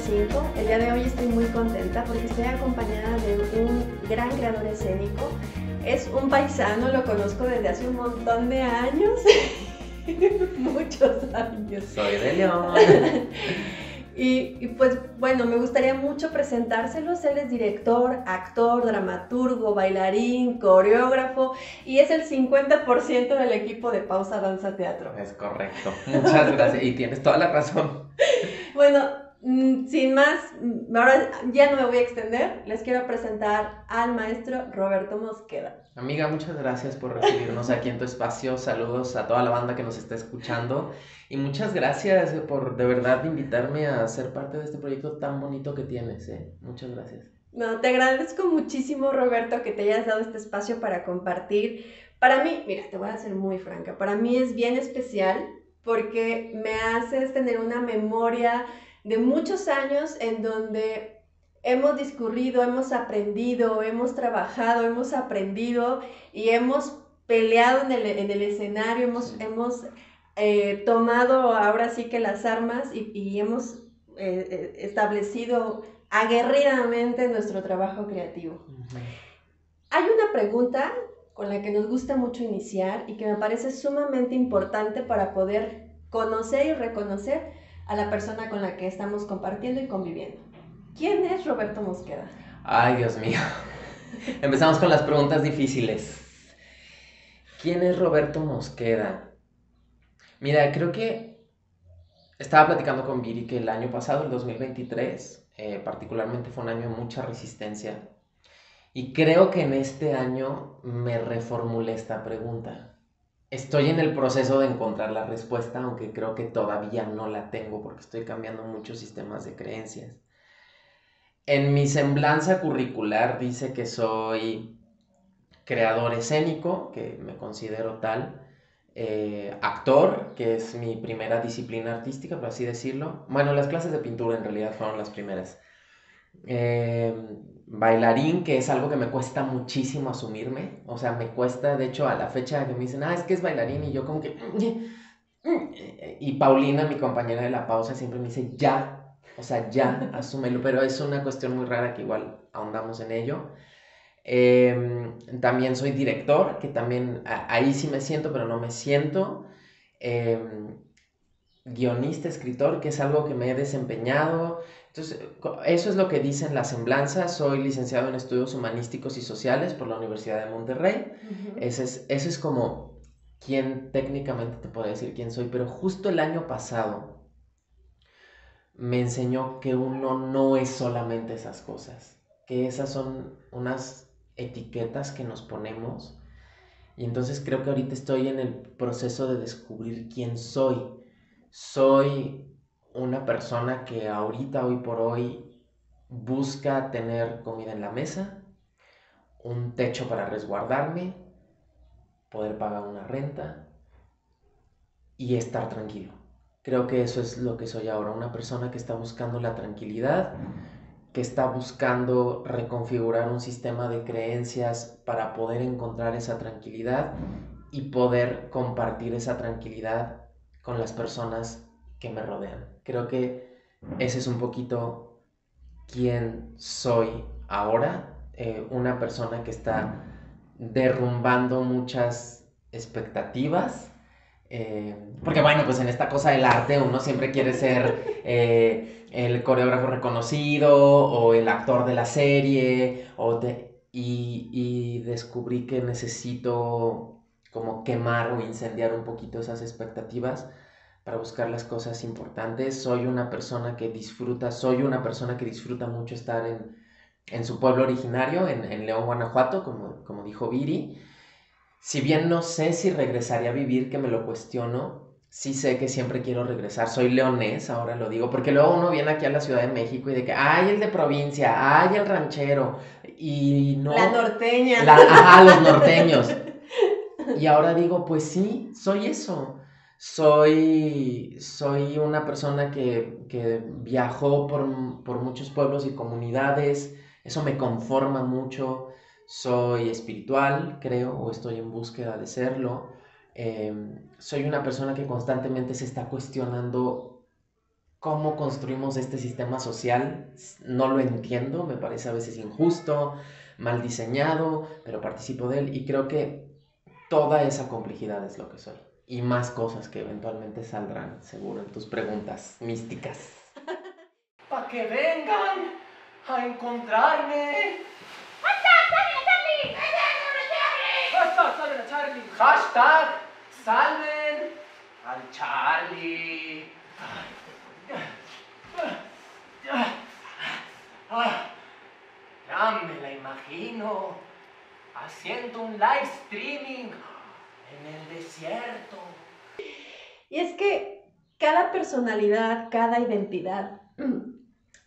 5. El día de hoy estoy muy contenta porque estoy acompañada de un gran creador escénico. Es un paisano, lo conozco desde hace un montón de años. Muchos años. Soy de León. Pues bueno, me gustaría mucho presentárselos. Él es director, actor, dramaturgo, bailarín, coreógrafo y es el 50% del equipo de Pausa Danza Teatro. Es correcto, muchas gracias y tienes toda la razón. Bueno, sin más, ahora ya no me voy a extender, les quiero presentar al maestro Roberto Mosqueda. Amiga, muchas gracias por recibirnos aquí en tu espacio. Saludos a toda la banda que nos está escuchando. Y muchas gracias por de verdad invitarme a ser parte de este proyecto tan bonito que tienes. Muchas gracias. No, te agradezco muchísimo, Roberto, que te hayas dado este espacio para compartir. Para mí, mira, te voy a ser muy franca, para mí es bien especial porque me haces tener una memoria de muchos años en donde hemos discurrido, hemos aprendido, hemos trabajado, hemos aprendido y hemos peleado en el escenario, hemos tomado ahora sí que las armas y hemos establecido aguerridamente nuestro trabajo creativo. Uh-huh. Hay una pregunta con la que nos gusta mucho iniciar y que me parece sumamente importante para poder conocer y reconocer a la persona con la que estamos compartiendo y conviviendo. ¿Quién es Roberto Mosqueda? Ay, Dios mío. Empezamos con las preguntas difíciles. ¿Quién es Roberto Mosqueda? Mira, creo que estaba platicando con Viri que el año pasado, el 2023, particularmente fue un año de mucha resistencia. Y creo que en este año me reformulé esta pregunta. Estoy en el proceso de encontrar la respuesta, aunque creo que todavía no la tengo porque estoy cambiando muchos sistemas de creencias. En mi semblanza curricular dice que soy creador escénico, que me considero tal, actor, que es mi primera disciplina artística, por así decirlo. Bueno, las clases de pintura en realidad fueron las primeras. Bailarín, que es algo que me cuesta muchísimo asumirme, o sea, me cuesta, de hecho, a la fecha que me dicen, es que es bailarín, y yo como que... Y Paulina, mi compañera de la pausa, siempre me dice, ya, o sea, ya, asúmelo, pero es una cuestión muy rara que igual ahondamos en ello. También soy director, que también ahí sí me siento, pero no me siento. Guionista, escritor, que es algo que me he desempeñado. Entonces, eso es lo que dice en la semblanza. Soy licenciado en estudios humanísticos y sociales por la Universidad de Monterrey. Uh-huh. Ese es como quien técnicamente te puedo decir quién soy, pero justo el año pasado me enseñó que uno no es solamente esas cosas, que esas son unas etiquetas que nos ponemos, y entonces creo que ahorita estoy en el proceso de descubrir quién soy. Soy una persona que ahorita, hoy por hoy, busca tener comida en la mesa, un techo para resguardarme, poder pagar una renta y estar tranquilo. Creo que eso es lo que soy ahora, una persona que está buscando la tranquilidad, que está buscando reconfigurar un sistema de creencias para poder encontrar esa tranquilidad y poder compartir esa tranquilidad con las personas que me rodean. Creo que ese es un poquito quién soy ahora, una persona que está derrumbando muchas expectativas, porque bueno, pues en esta cosa del arte uno siempre quiere ser el coreógrafo reconocido o el actor de la serie, y descubrí que necesito como quemar o incendiar un poquito esas expectativas para buscar las cosas importantes. Soy una persona que disfruta mucho estar en su pueblo originario, en León, Guanajuato, como dijo Viri. Si bien no sé si regresaría a vivir, que me lo cuestiono, sí sé que siempre quiero regresar. Soy leonés, ahora lo digo, porque luego uno viene aquí a la Ciudad de México y de que, ¡ay, el de provincia! ¡Ay, el ranchero! Y no... La norteña. Los norteños. Y ahora digo, pues sí, soy eso. Soy una persona que viajó por muchos pueblos y comunidades. Eso me conforma mucho. Soy espiritual, creo, o estoy en búsqueda de serlo. Soy una persona que constantemente se está cuestionando cómo construimos este sistema social, no lo entiendo, me parece a veces injusto, mal diseñado, pero participo de él y creo que toda esa complejidad es lo que soy. Y más cosas que eventualmente saldrán, seguro, en tus preguntas místicas. ¡Para que vengan a encontrarme! ¡Hashtag salven a Charlie! ¡Hashtag salven al Charlie! Ya me la imagino haciendo un live streaming en el desierto. Y es que cada personalidad, cada identidad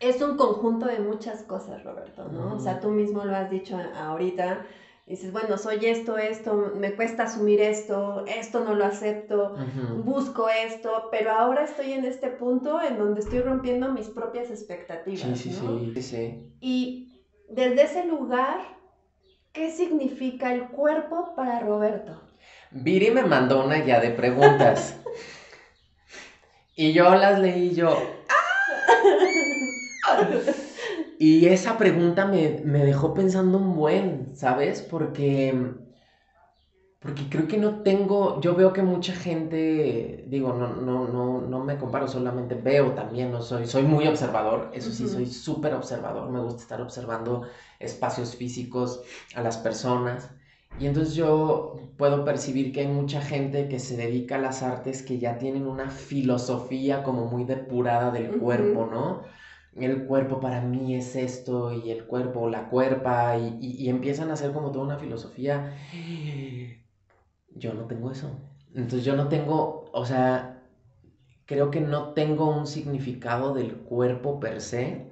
es un conjunto de muchas cosas, Roberto, ¿no? O sea, tú mismo lo has dicho ahorita. Dices, bueno, soy esto, me cuesta asumir esto no lo acepto, busco esto, pero ahora estoy en este punto en donde estoy rompiendo mis propias expectativas, Sí. Y desde ese lugar, ¿qué significa el cuerpo para Roberto? Viri me mandó una guía de preguntas. Y yo las leí y yo... Y esa pregunta me dejó pensando un buen, ¿sabes? Porque creo que no tengo, yo veo que mucha gente, digo, no me comparo, solamente veo también, no soy muy observador, eso sí, soy súper observador, me gusta estar observando espacios físicos, a las personas, y entonces yo puedo percibir que hay mucha gente que se dedica a las artes que ya tienen una filosofía como muy depurada del cuerpo, ¿no? El cuerpo para mí es esto, y el cuerpo, la cuerpa, y empiezan a hacer como toda una filosofía. Yo no tengo eso. Entonces yo no tengo, o sea, creo que no tengo un significado del cuerpo per se.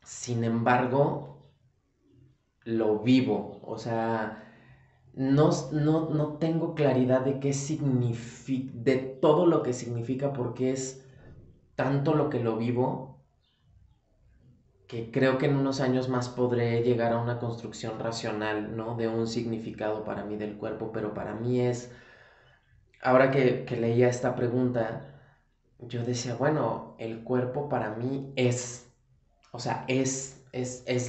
Sin embargo, lo vivo. O sea, no tengo claridad de qué significa, de todo lo que significa, porque es tanto lo que lo vivo, que creo que en unos años más podré llegar a una construcción racional, ¿no? De un significado para mí del cuerpo, pero para mí es, ahora que leía esta pregunta, yo decía, bueno, el cuerpo para mí es, o sea, es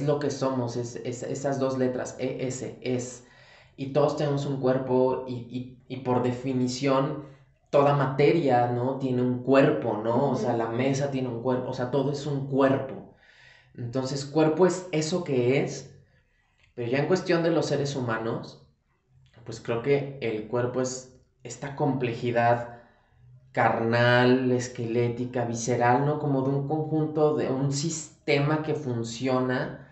lo que somos, es esas dos letras, ES, es. Y todos tenemos un cuerpo y por definición toda materia, ¿no? Tiene un cuerpo, ¿no? O sea, la mesa tiene un cuerpo, o sea, todo es un cuerpo. Entonces, cuerpo es eso que es, pero ya en cuestión de los seres humanos, pues creo que el cuerpo es esta complejidad carnal, esquelética, visceral, ¿no? Como de un conjunto, de un sistema que funciona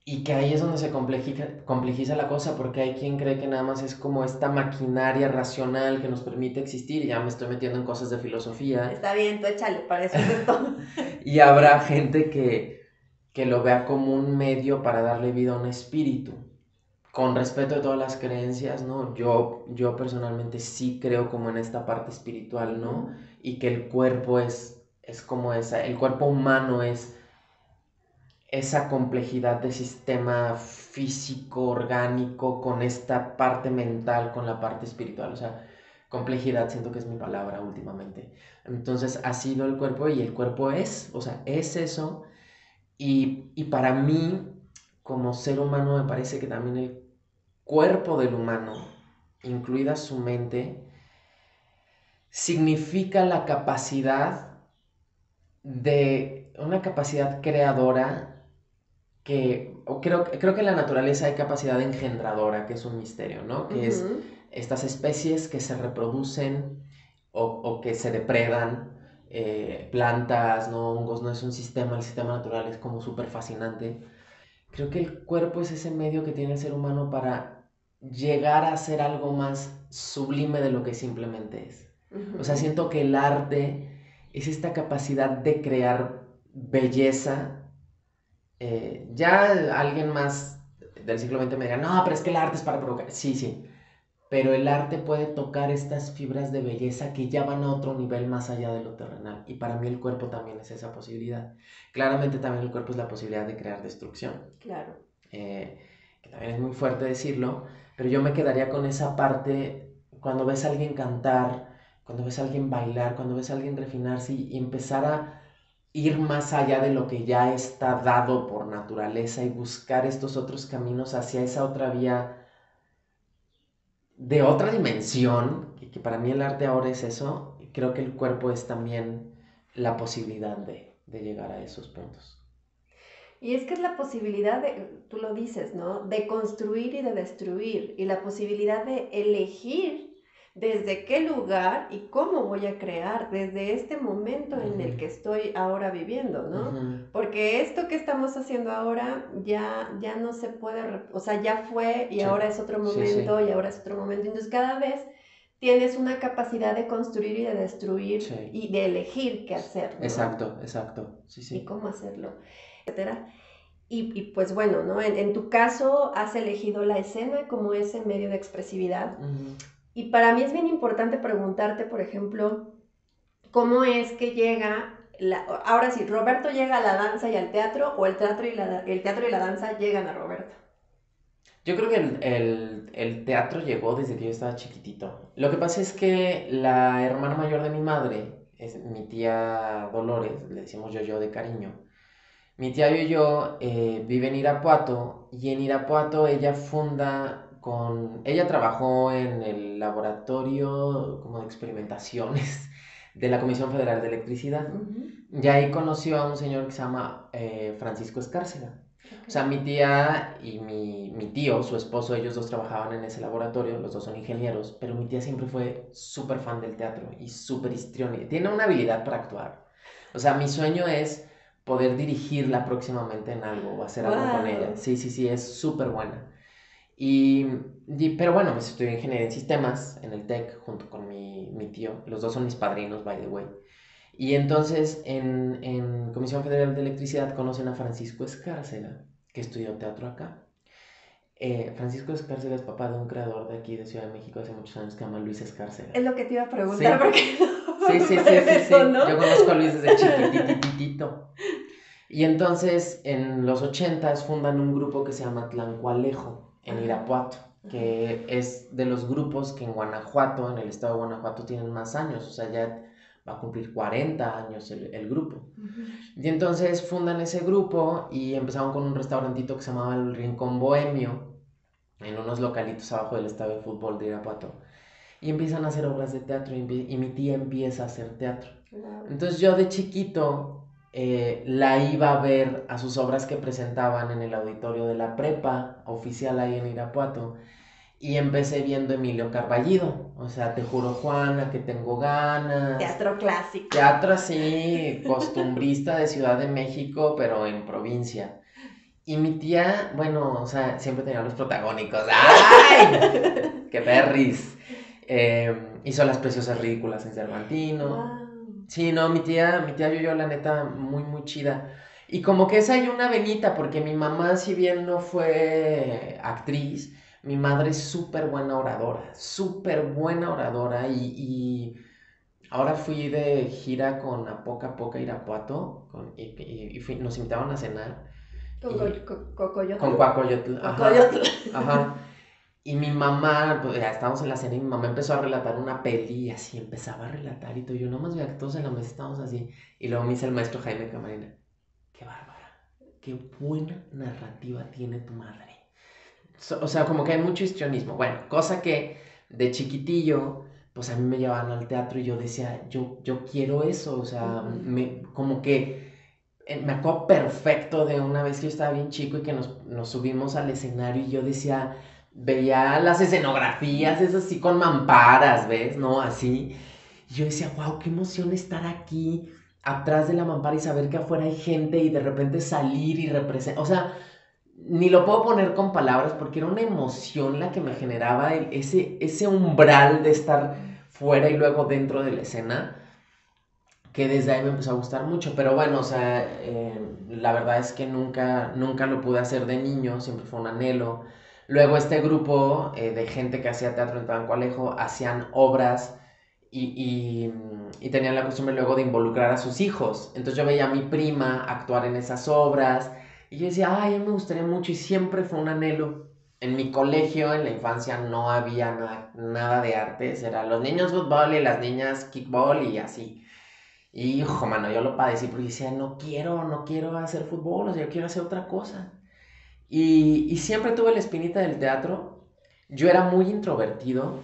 y que ahí es donde se complejiza la cosa, porque hay quien cree que nada más es como esta maquinaria racional que nos permite existir, y ya me estoy metiendo en cosas de filosofía. Está bien, tú échale, para eso es todo. Y habrá gente que lo vea como un medio para darle vida a un espíritu. Con respeto de todas las creencias, ¿no? Yo personalmente sí creo como en esta parte espiritual, ¿no? Y que el cuerpo es como esa, el cuerpo humano es esa complejidad de sistema físico, orgánico, con esta parte mental, con la parte espiritual, o sea, complejidad siento que es mi palabra últimamente. Entonces ha sido el cuerpo y el cuerpo es, o sea, es eso. Y para mí, como ser humano, me parece que también el cuerpo del humano, incluida su mente, significa la capacidad de una capacidad creadora que creo que en la naturaleza hay capacidad engendradora, que es un misterio, ¿no? Que es estas especies que se reproducen o que se depredan, plantas, ¿no? Hongos, no es un sistema, el sistema natural es como súper fascinante. Creo que el cuerpo es ese medio que tiene el ser humano para llegar a ser algo más sublime de lo que simplemente es. O sea, siento que el arte es esta capacidad de crear belleza. Ya alguien más del siglo XX me dirá, no, pero es que el arte es para provocar. Sí, pero el arte puede tocar estas fibras de belleza que ya van a otro nivel más allá de lo terrenal. Y para mí el cuerpo también es esa posibilidad. Claramente también el cuerpo es la posibilidad de crear destrucción. Claro. Que también es muy fuerte decirlo, pero yo me quedaría con esa parte cuando ves a alguien cantar cuando ves a alguien bailar, cuando ves a alguien refinarse y empezar a ir más allá de lo que ya está dado por naturaleza y buscar estos otros caminos hacia esa otra vía de otra dimensión, que para mí el arte ahora es eso, y creo que el cuerpo es también la posibilidad de llegar a esos puntos. Y es que es la posibilidad de, tú lo dices, ¿no? De construir y de destruir, y la posibilidad de elegir desde qué lugar y cómo voy a crear desde este momento en el que estoy ahora viviendo, ¿no? Porque esto que estamos haciendo ahora ya no se puede, o sea, ya fue y Sí. ahora es otro momento y ahora es otro momento. Entonces cada vez tienes una capacidad de construir y de destruir y de elegir qué hacer, ¿no? Exacto. Sí. Y cómo hacerlo, etcétera. Y pues bueno, ¿no? En tu caso has elegido la escena como ese medio de expresividad. Y para mí es bien importante preguntarte, por ejemplo, cómo es que llega, ahora sí, ¿Roberto llega a la danza y al teatro o el teatro y la danza llegan a Roberto? Yo creo que el teatro llegó desde que yo estaba chiquitito. Lo que pasa es que la hermana mayor de mi madre, es mi tía Dolores, le decimos yo de cariño. Mi tía Yo vive en Irapuato y en Irapuato ella trabajó en el laboratorio como de experimentaciones de la Comisión Federal de Electricidad. Y ahí conoció a un señor que se llama Francisco Escárcega. O sea, mi tía y mi tío, su esposo, ellos dos trabajaban en ese laboratorio, los dos son ingenieros, pero mi tía siempre fue súper fan del teatro y súper histriónica. Tiene una habilidad para actuar. O sea, mi sueño es poder dirigirla próximamente en algo o hacer algo con ella. Sí, es súper buena. Pero bueno, pues estudié ingeniería en sistemas en el TEC junto con mi tío. Los dos son mis padrinos, by the way. Y entonces en Comisión Federal de Electricidad conocen a Francisco Escárcega, que estudió teatro acá. Francisco Escárcega es papá de un creador de aquí de Ciudad de México hace muchos años que se llama Luis Escárcega. Es lo que te iba a preguntar, porque sí. ¿no? Yo conozco a Luis desde chiquititito. Y entonces en los 80s fundan un grupo que se llama Tlancualejo en Irapuato, que es de los grupos que en Guanajuato, en el estado de Guanajuato, tienen más años, o sea, ya va a cumplir 40 años el grupo. Y entonces fundan ese grupo y empezaron con un restaurantito que se llamaba El Rincón Bohemio, en unos localitos abajo del estadio de fútbol de Irapuato. Y empiezan a hacer obras de teatro y mi tía empieza a hacer teatro. Entonces yo de chiquito la iba a ver a sus obras que presentaban en el auditorio de la prepa oficial ahí en Irapuato. Y empecé viendo Emilio Carballido, o sea, Te juro Juana, que tengo ganas. Teatro clásico. Teatro así, costumbrista de Ciudad de México, pero en provincia. Y mi tía, bueno, o sea, siempre tenía los protagónicos. ¡Ay! ¡Qué perris! Hizo Las Preciosas Ridículas en Cervantino. Wow. Sí, no, mi tía yo, la neta, muy chida. Y como que esa hay una venita, porque mi mamá, si bien no fue actriz, mi madre es súper buena oradora y ahora fui de gira con A Poca Irapuato y nos invitaban a cenar. Con Cocoyotl. Con Cuacoyotl. Ajá. Y mi mamá, pues ya estábamos en la cena y mi mamá empezó a relatar una peli y así empezaba a relatar y todo. Yo nomás veía que todos en la mesa estábamos así. Y luego me dice el maestro Jaime Camarena, qué bárbara, qué buena narrativa tiene tu madre. O sea, como que hay mucho histrionismo. Bueno, cosa que de chiquitillo, pues a mí me llevaban al teatro y yo decía, yo quiero eso. O sea, como que me acuerdo perfecto de una vez que yo estaba bien chico y que nos subimos al escenario y yo decía, veía las escenografías, esas así con mamparas, ¿ves? ¿No? Así. Y yo decía, wow, qué emoción estar aquí atrás de la mampara y saber que afuera hay gente y de repente salir y representar. O sea, ni lo puedo poner con palabras porque era una emoción la que me generaba ese umbral de estar fuera y luego dentro de la escena, que desde ahí me empezó a gustar mucho. Pero bueno, o sea, la verdad es que nunca lo pude hacer de niño, siempre fue un anhelo. Luego este grupo de gente que hacía teatro en Tlancualejo hacían obras y tenían la costumbre luego de involucrar a sus hijos. Entonces yo veía a mi prima actuar en esas obras y yo decía, ay, me gustaría mucho y siempre fue un anhelo en mi colegio, en la infancia, no había nada de artes. Eran los niños fútbol y las niñas kickball y así. Y, hijo, mano, yo lo padecí porque decía, no quiero hacer fútbol, o sea, yo quiero hacer otra cosa. Y siempre tuve la espinita del teatro. Yo era muy introvertido.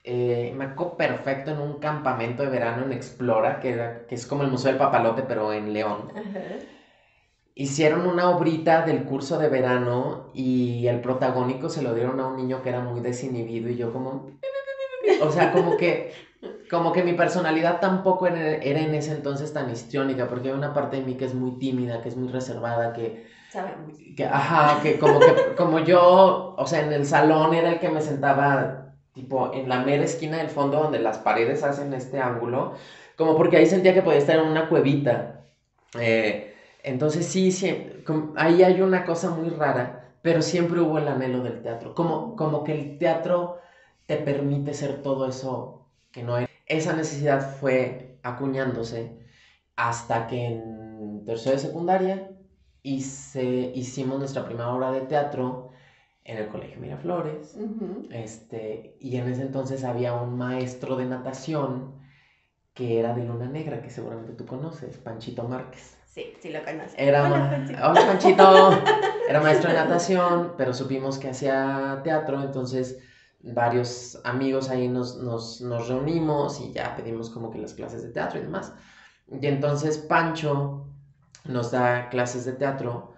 Me acuerdo perfecto en un campamento de verano en Explora, que es como el Museo del Papalote, pero en León. Ajá. Hicieron una obrita del curso de verano y el protagónico se lo dieron a un niño que era muy desinhibido y yo como... O sea, como que mi personalidad tampoco era en ese entonces tan histriónica, porque hay una parte de mí que es muy tímida, que es muy reservada, Sabemos. como yo, o sea, en el salón era el que me sentaba, tipo, en la mera esquina del fondo donde las paredes hacen este ángulo, como porque ahí sentía que podía estar en una cuevita. Entonces ahí hay una cosa muy rara, pero siempre hubo el anhelo del teatro, como que el teatro te permite ser todo eso que no eres. Esa necesidad fue acuñándose hasta que en tercero de secundaria hicimos nuestra primera obra de teatro en el Colegio Miraflores. Y en ese entonces había un maestro de natación que era de Luna Negra, que seguramente tú conoces, Panchito Márquez. Sí, sí lo conozco. Hola, Panchito. Hola, Panchito. Era maestro de natación, pero supimos que hacía teatro, entonces varios amigos ahí nos reunimos y ya pedimos como que las clases de teatro y demás. Y entonces Pancho nos da clases de teatro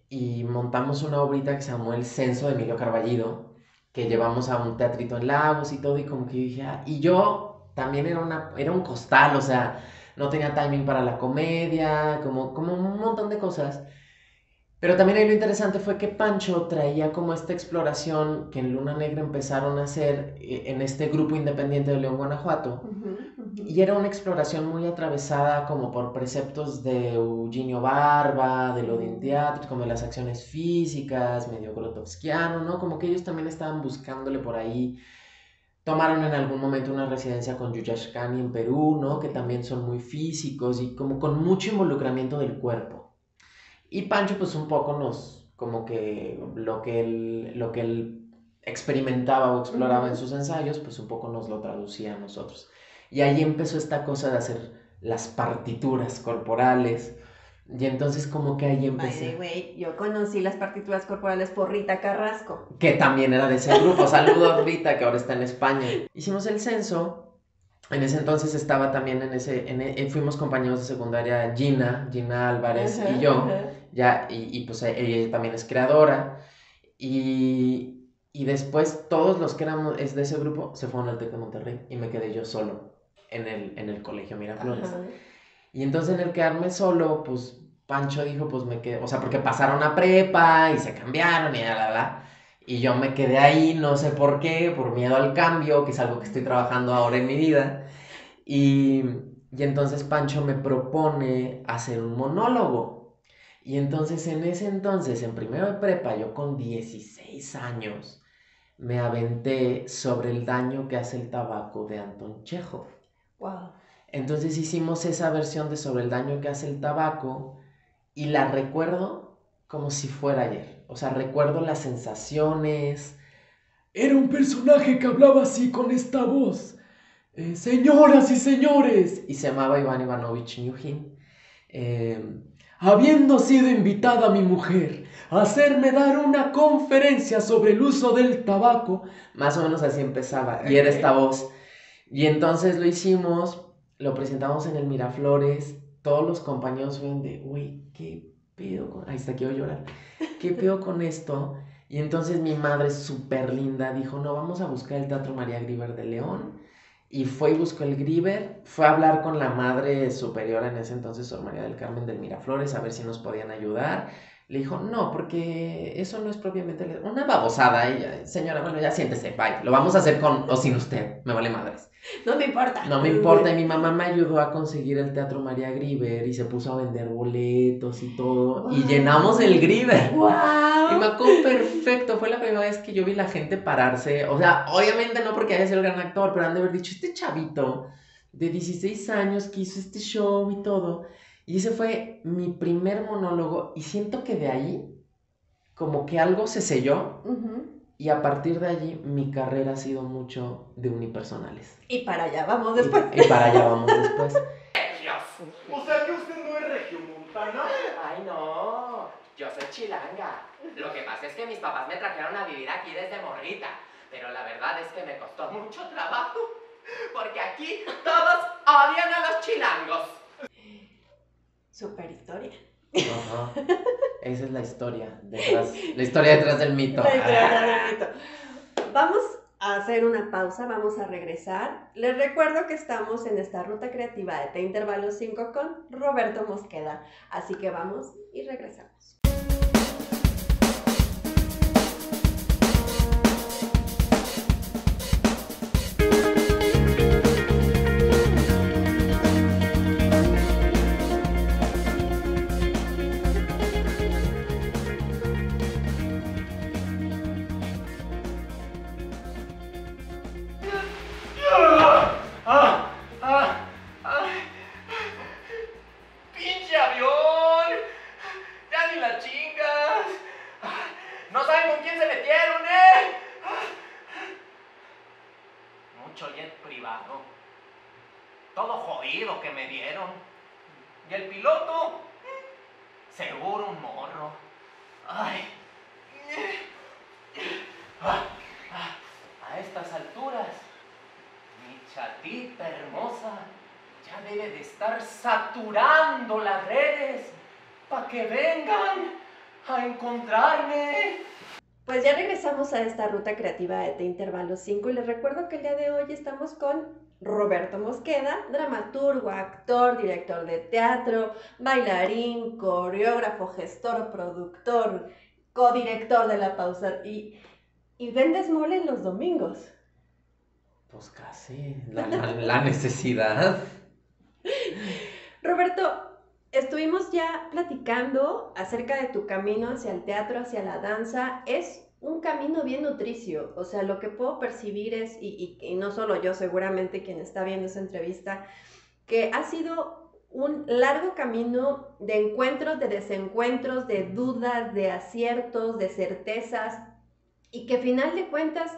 y montamos una obrita que se llamó El Censo de Emilio Carballido, que llevamos a un teatrito en Lagos y todo, y como que dije, y yo también era un costal, o sea, no tenía timing para la comedia, como un montón de cosas. Pero también ahí lo interesante fue que Pancho traía como esta exploración que en Luna Negra empezaron a hacer en este grupo independiente de León, Guanajuato. Y era una exploración muy atravesada como por preceptos de Eugenio Barba, del Odin Teatro, como de las acciones físicas, medio grotowskiano, ¿no? Como que ellos también estaban buscándole por ahí. Tomaron en algún momento una residencia con Yuyashkani en Perú, ¿no? Que también son muy físicos y como con mucho involucramiento del cuerpo. Y Pancho pues un poco como que lo que él experimentaba o exploraba en sus ensayos, pues un poco nos lo traducía a nosotros. Y ahí empezó esta cosa de hacer las partituras corporales. Y entonces como que ahí empecé. By the way, yo conocí las partituras corporales por Rita Carrasco. Que también era de ese grupo. Saludos, Rita, que ahora está en España. Hicimos el censo. En ese entonces estaba también fuimos compañeros de secundaria Gina Álvarez y yo, ya, y pues ella también es creadora, y después todos los que éramos de ese grupo se fueron al TEC de Monterrey y me quedé yo solo en el Colegio Miraflores. Y entonces en el quedarme solo, pues Pancho dijo, pues me quedé, o sea, porque pasaron a prepa y se cambiaron y y yo me quedé ahí, no sé por qué, por miedo al cambio, que es algo que estoy trabajando ahora en mi vida. Y entonces Pancho me propone hacer un monólogo. Y entonces en ese entonces, en primero de prepa, yo con 16 años, me aventé sobre el daño que hace el tabaco de Anton Chekhov. Wow. Entonces hicimos esa versión de sobre el daño que hace el tabaco y la recuerdo como si fuera ayer. O sea, recuerdo las sensaciones. Era un personaje que hablaba así con esta voz. Señoras y señores. Y se llamaba Iván Ivanovich Newhin. Habiendo sido invitada mi mujer a hacerme dar una conferencia sobre el uso del tabaco. Más o menos así empezaba. Y era esta voz. Y entonces lo hicimos, lo presentamos en el Miraflores. Todos los compañeros fueron de, güey, ¿qué pedo con...? Ahí está, quiero llorar. ¿Qué pedo con esto? Y entonces mi madre, súper linda, dijo, no, vamos a buscar el Teatro María Grieber de León. Y fue y buscó el Grieber, fue a hablar con la madre superiora en ese entonces, Sor María del Carmen del Miraflores, a ver si nos podían ayudar. Le dijo, no, porque eso no es propiamente una babosada. Y señora, bueno, ya siéntese, bye. Lo vamos a hacer con o sin usted, me vale madres. No me importa. No me importa. Y mi mamá me ayudó a conseguir el Teatro María Grieber y se puso a vender boletos y todo. Wow. Y llenamos el Grieber. ¡Wow! Y me acuerdo perfecto. Fue la primera vez que yo vi la gente pararse. O sea, obviamente no porque haya sido el gran actor, pero han de haber dicho, este chavito de 16 años que hizo este show y todo. Y ese fue mi primer monólogo. Y siento que de ahí, como que algo se selló. Y a partir de allí, mi carrera ha sido mucho de unipersonales. Y para allá vamos después. Y para allá vamos después. O sea que usted no es regiomontana. Ay, no, yo soy chilanga. Lo que pasa es que mis papás me trajeron a vivir aquí desde morrita. Pero la verdad es que me costó mucho trabajo. Porque aquí todos odian a los chilangos. Super historia. Ajá. Esa es la historia detrás del mito. La historia detrás del mito. Vamos a hacer una pausa, vamos a regresar. Les recuerdo que estamos en esta ruta creativa de T-Intervalo 5 con Roberto Mosqueda. Así que vamos y regresamos. ¡Pinche avión! ¡Ya ni la chingas! ¡No saben con quién se metieron, Mucho jet privado. Todo jodido que me dieron. ¿Y el piloto? Seguro un morro. ¡Ay! A estas alturas, mi chatita hermosa ya debe de estar saturando las redes para que vengan a encontrarme. Pues ya regresamos a esta ruta creativa de T-Intervalo 5 y les recuerdo que el día de hoy estamos con Roberto Mosqueda, dramaturgo, actor, director de teatro, bailarín, coreógrafo, gestor, productor, codirector de La Pausa y vendes mole los domingos. Pues casi, la necesidad. Roberto, estuvimos ya platicando acerca de tu camino hacia el teatro, hacia la danza. Es un camino bien nutricio, o sea, lo que puedo percibir es, y no solo yo, seguramente quien está viendo esa entrevista, que ha sido un largo camino de encuentros, de desencuentros, de dudas, de aciertos, de certezas, y que al final de cuentas,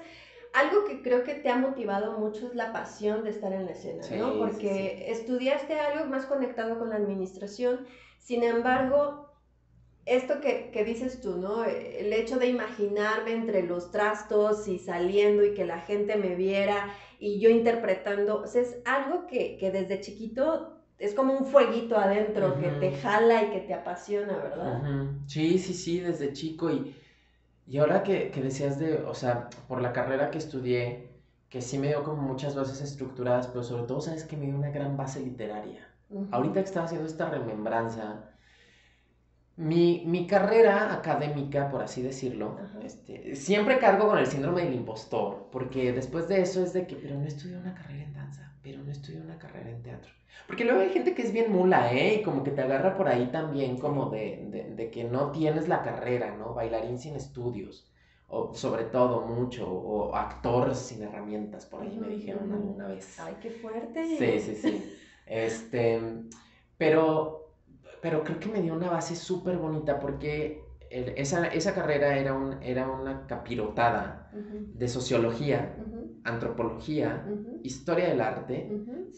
algo que creo que te ha motivado mucho es la pasión de estar en la escena, ¿no? Sí, Porque sí. estudiaste algo más conectado con la administración, sin embargo, esto que dices tú, ¿no? El hecho de imaginarme entre los trastos y saliendo y que la gente me viera y yo interpretando, o sea, es algo que desde chiquito es como un fueguito adentro que te jala y que te apasiona, ¿verdad? Sí, desde chico. Y ahora que decías o sea, por la carrera que estudié, que sí me dio como muchas bases estructuradas, pero sobre todo, sabes que me dio una gran base literaria. Ahorita que estaba haciendo esta remembranza, mi carrera académica, por así decirlo, siempre cargo con el síndrome del impostor, porque después de eso es de que, pero no estudié una carrera en danza, pero no estudié una carrera en teatro. Porque luego hay gente que es bien mula, y como que te agarra por ahí también, como de que no tienes la carrera, ¿no? Bailarín sin estudios, o sobre todo mucho, o actor sin herramientas, por ahí me dijeron alguna vez. ¡Ay, qué fuerte! Sí. Pero creo que me dio una base súper bonita porque esa carrera era una capirotada de sociología, antropología, historia del arte,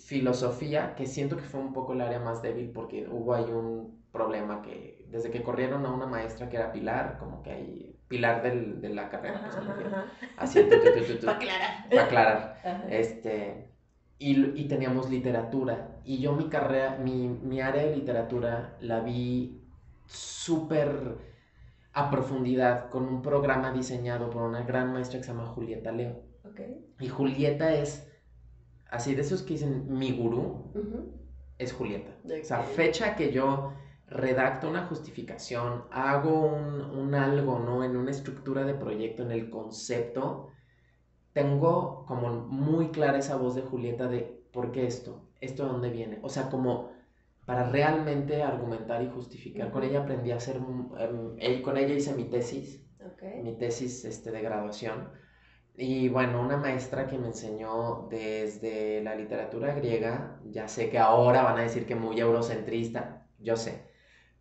filosofía, que siento que fue un poco el área más débil porque hubo ahí un problema que desde que corrieron a una maestra que era Pilar, como que hay Pilar de la carrera, pues me refiero. Así, para aclarar. Y teníamos literatura, y yo mi carrera, mi área de literatura la vi súper a profundidad con un programa diseñado por una gran maestra que se llama Julieta Leo. Y Julieta es, así de esos que dicen, mi gurú, es Julieta. O sea, fecha que yo redacto una justificación, hago un algo, ¿no? En una estructura de proyecto, en el concepto, tengo como muy clara esa voz de Julieta de ¿por qué esto? ¿Esto de dónde viene? O sea, como para realmente argumentar y justificar. Con ella aprendí a hacer, con ella hice mi tesis, de graduación. Y bueno, una maestra que me enseñó desde la literatura griega, ya sé que ahora van a decir que muy eurocentrista, yo sé,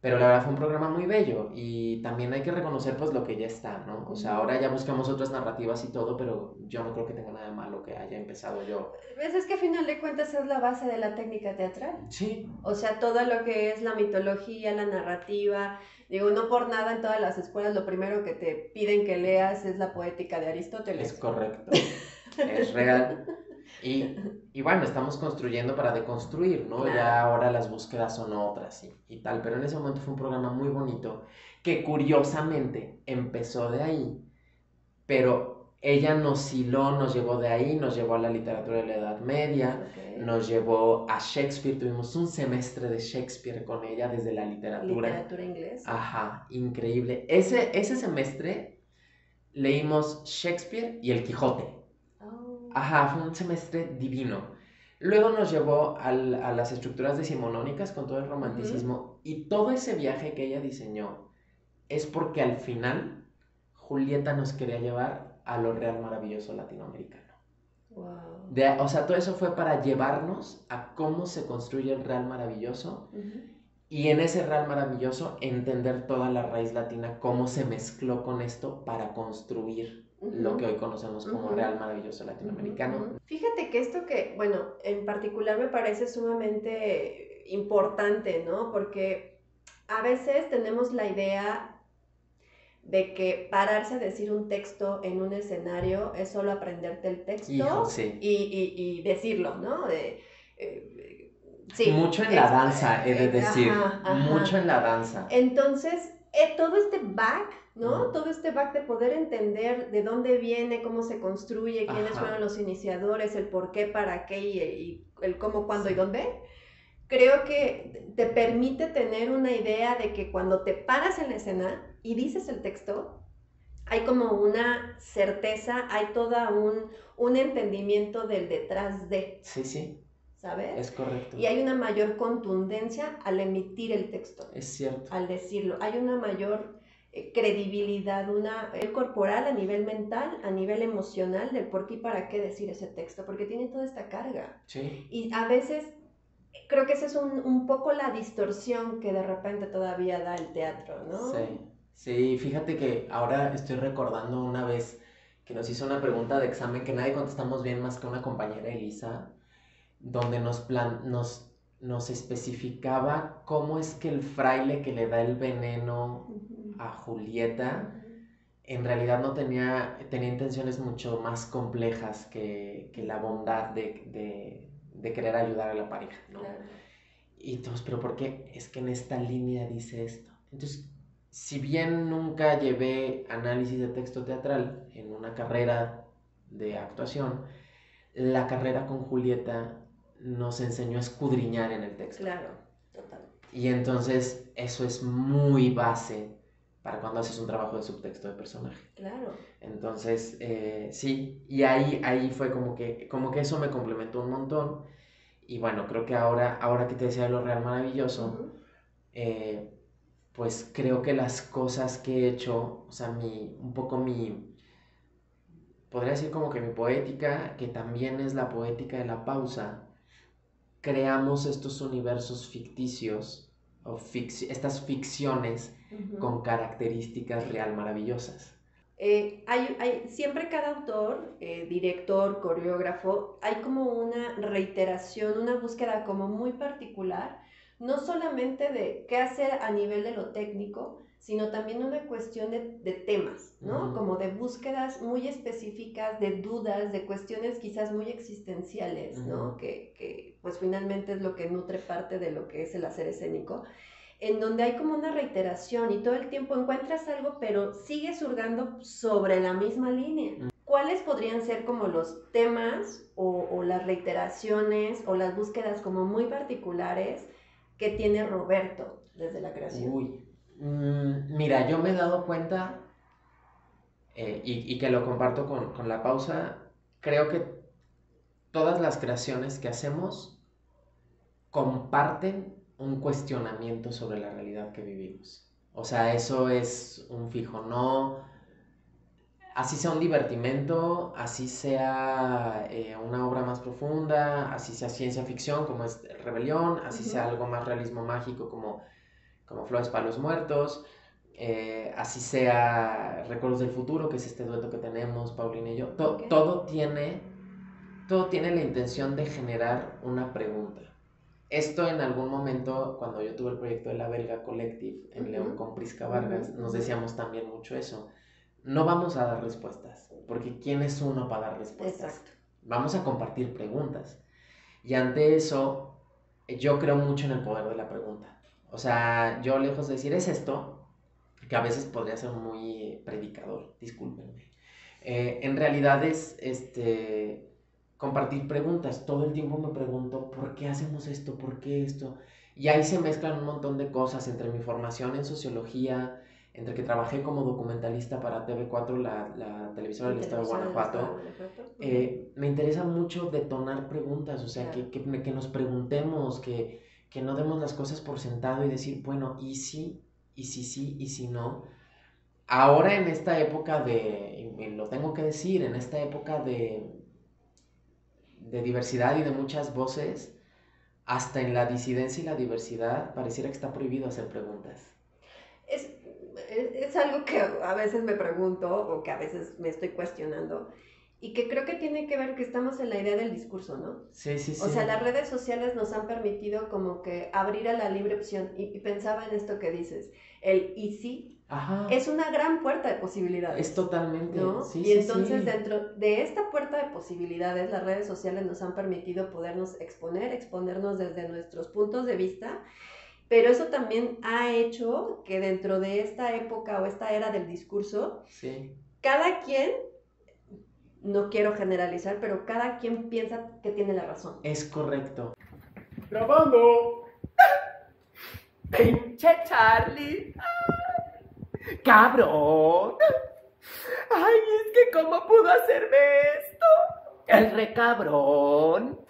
Pero la verdad fue un programa muy bello y también hay que reconocer pues lo que ya está, ¿no? O sea, ahora ya buscamos otras narrativas y todo, pero yo no creo que tenga nada de malo que haya empezado yo. Pues es que a final de cuentas es la base de la técnica teatral. Sí, O sea, todo lo que es la mitología, la narrativa, digo, no por nada en todas las escuelas lo primero que te piden que leas es la poética de Aristóteles. es correcto, es real. Y bueno, estamos construyendo para deconstruir, ¿no? Claro. Ya ahora las búsquedas son otras y tal, pero en ese momento fue un programa muy bonito que curiosamente empezó de ahí, pero ella nos hiló, nos llevó de ahí, nos llevó a la literatura de la Edad Media, Ok. nos llevó a Shakespeare, tuvimos un semestre de Shakespeare con ella desde la literatura. Literatura inglesa. Ajá, increíble. Ese semestre leímos Shakespeare y El Quijote. Oh. Ajá, fue un semestre divino. Luego nos llevó a las estructuras decimonónicas con todo el romanticismo y todo ese viaje que ella diseñó es porque al final Julieta nos quería llevar a lo real maravilloso latinoamericano. Wow. O sea, todo eso fue para llevarnos a cómo se construye el real maravilloso y en ese real maravilloso entender toda la raíz latina, cómo se mezcló con esto para construir lo que hoy conocemos como real maravilloso latinoamericano. Fíjate que esto que, bueno, en particular me parece sumamente importante, ¿no? Porque a veces tenemos la idea de que pararse a decir un texto en un escenario es solo aprenderte el texto Hijo, sí. y decirlo, ¿no? Sí, mucho en la danza, he de decir. ajá. Mucho en la danza. Entonces, todo este back, ¿no? Todo este back de poder entender de dónde viene, cómo se construye, quiénes Ajá. fueron los iniciadores, el por qué, para qué y el cómo, cuándo y dónde, creo que te permite tener una idea de que cuando te paras en la escena y dices el texto, hay como una certeza, hay todo un entendimiento del detrás de, Sí, sí, ¿sabes? es correcto. Y hay una mayor contundencia al emitir el texto, Es cierto. al decirlo. Hay una mayor credibilidad, corporal a nivel mental, a nivel emocional, del por qué y para qué decir ese texto, porque tiene toda esta carga. Sí. Y a veces creo que esa es un poco la distorsión que de repente todavía da el teatro, ¿no? Sí. Sí, fíjate que ahora estoy recordando una vez que nos hizo una pregunta de examen que nadie contestamos bien más que una compañera, Elisa, donde nos especificaba cómo es que el fraile que le da el veneno a Julieta en realidad no tenía intenciones mucho más complejas que la bondad de querer ayudar a la pareja, ¿no? Claro. Y entonces, ¿pero por qué? Es que en esta línea dice esto. Entonces, si bien nunca llevé análisis de texto teatral en una carrera de actuación, la carrera con Julieta nos enseñó a escudriñar en el texto. Claro, total. Y entonces eso es muy base para cuando haces un trabajo de subtexto de personaje. Claro. Entonces, sí, y ahí fue como que eso me complementó un montón. Y bueno, creo que ahora que te decía de lo real maravilloso, pues creo que las cosas que he hecho, o sea, podría decir como que mi poética, que también es la poética de la pausa, creamos estos universos ficticios, estas ficciones con características real maravillosas. Siempre cada autor, director, coreógrafo, hay como una reiteración, una búsqueda como muy particular, no solamente de qué hacer a nivel de lo técnico, sino también una cuestión de temas, ¿no? Como de búsquedas muy específicas, de dudas, de cuestiones quizás muy existenciales, ¿no? Que pues finalmente es lo que nutre parte de lo que es el hacer escénico, en donde hay como una reiteración y todo el tiempo encuentras algo, pero sigues hurgando sobre la misma línea. ¿Cuáles podrían ser como los temas o las reiteraciones o las búsquedas como muy particulares que tiene Roberto desde la creación? Uy, mira, yo me he dado cuenta, y que lo comparto con la pausa, creo que todas las creaciones que hacemos comparten un cuestionamiento sobre la realidad que vivimos. O sea, eso es un fijo, no, así sea un divertimento, así sea una obra más profunda, así sea ciencia ficción como es Rebelión, así sea algo más realismo mágico como como Flores para los Muertos, así sea Recuerdos del Futuro, que es este dueto que tenemos, Paulina y yo. Ok. Todo tiene la intención de generar una pregunta. Esto en algún momento, cuando yo tuve el proyecto de la Belga Collective en León con Prisca Vargas, nos decíamos también mucho eso. No vamos a dar respuestas, porque ¿quién es uno para dar respuestas? Exacto. Vamos a compartir preguntas. Y ante eso, yo creo mucho en el poder de la pregunta. O sea, yo lejos de decir, ¿es esto? Que a veces podría ser muy predicador, discúlpenme. En realidad es compartir preguntas. Todo el tiempo me pregunto, ¿por qué hacemos esto? ¿Por qué esto? Y ahí se mezclan un montón de cosas entre mi formación en sociología, entre que trabajé como documentalista para TV4, la televisora del estado de Guanajuato. Me interesa mucho detonar preguntas, o sea, Claro. que nos preguntemos, que no demos las cosas por sentado y decir, bueno, ¿y si? ¿Y si sí? ¿Y si no? Ahora en esta época y lo tengo que decir, en esta época de diversidad y de muchas voces, hasta en la disidencia y la diversidad pareciera que está prohibido hacer preguntas. Es algo que a veces me pregunto o que a veces me estoy cuestionando y que creo que tiene que ver que estamos en la idea del discurso, ¿no? Sí, sí, sí. O sea, las redes sociales nos han permitido como que abrir a la libre opción y pensaba en esto que dices, el y sí. Ajá. Es una gran puerta de posibilidades. Es totalmente, ¿no? sí, Y sí, entonces sí. Dentro de esta puerta de posibilidades, las redes sociales nos han permitido podernos exponernos desde nuestros puntos de vista, pero eso también ha hecho que dentro de esta época o esta era del discurso, Sí. cada quien, no quiero generalizar, pero cada quien piensa que tiene la razón. Es correcto. ¡Grabando! ¡Pinche Charlie! ¡Cabrón! ¡Ay, es que cómo pudo hacerme esto! ¡El recabrón!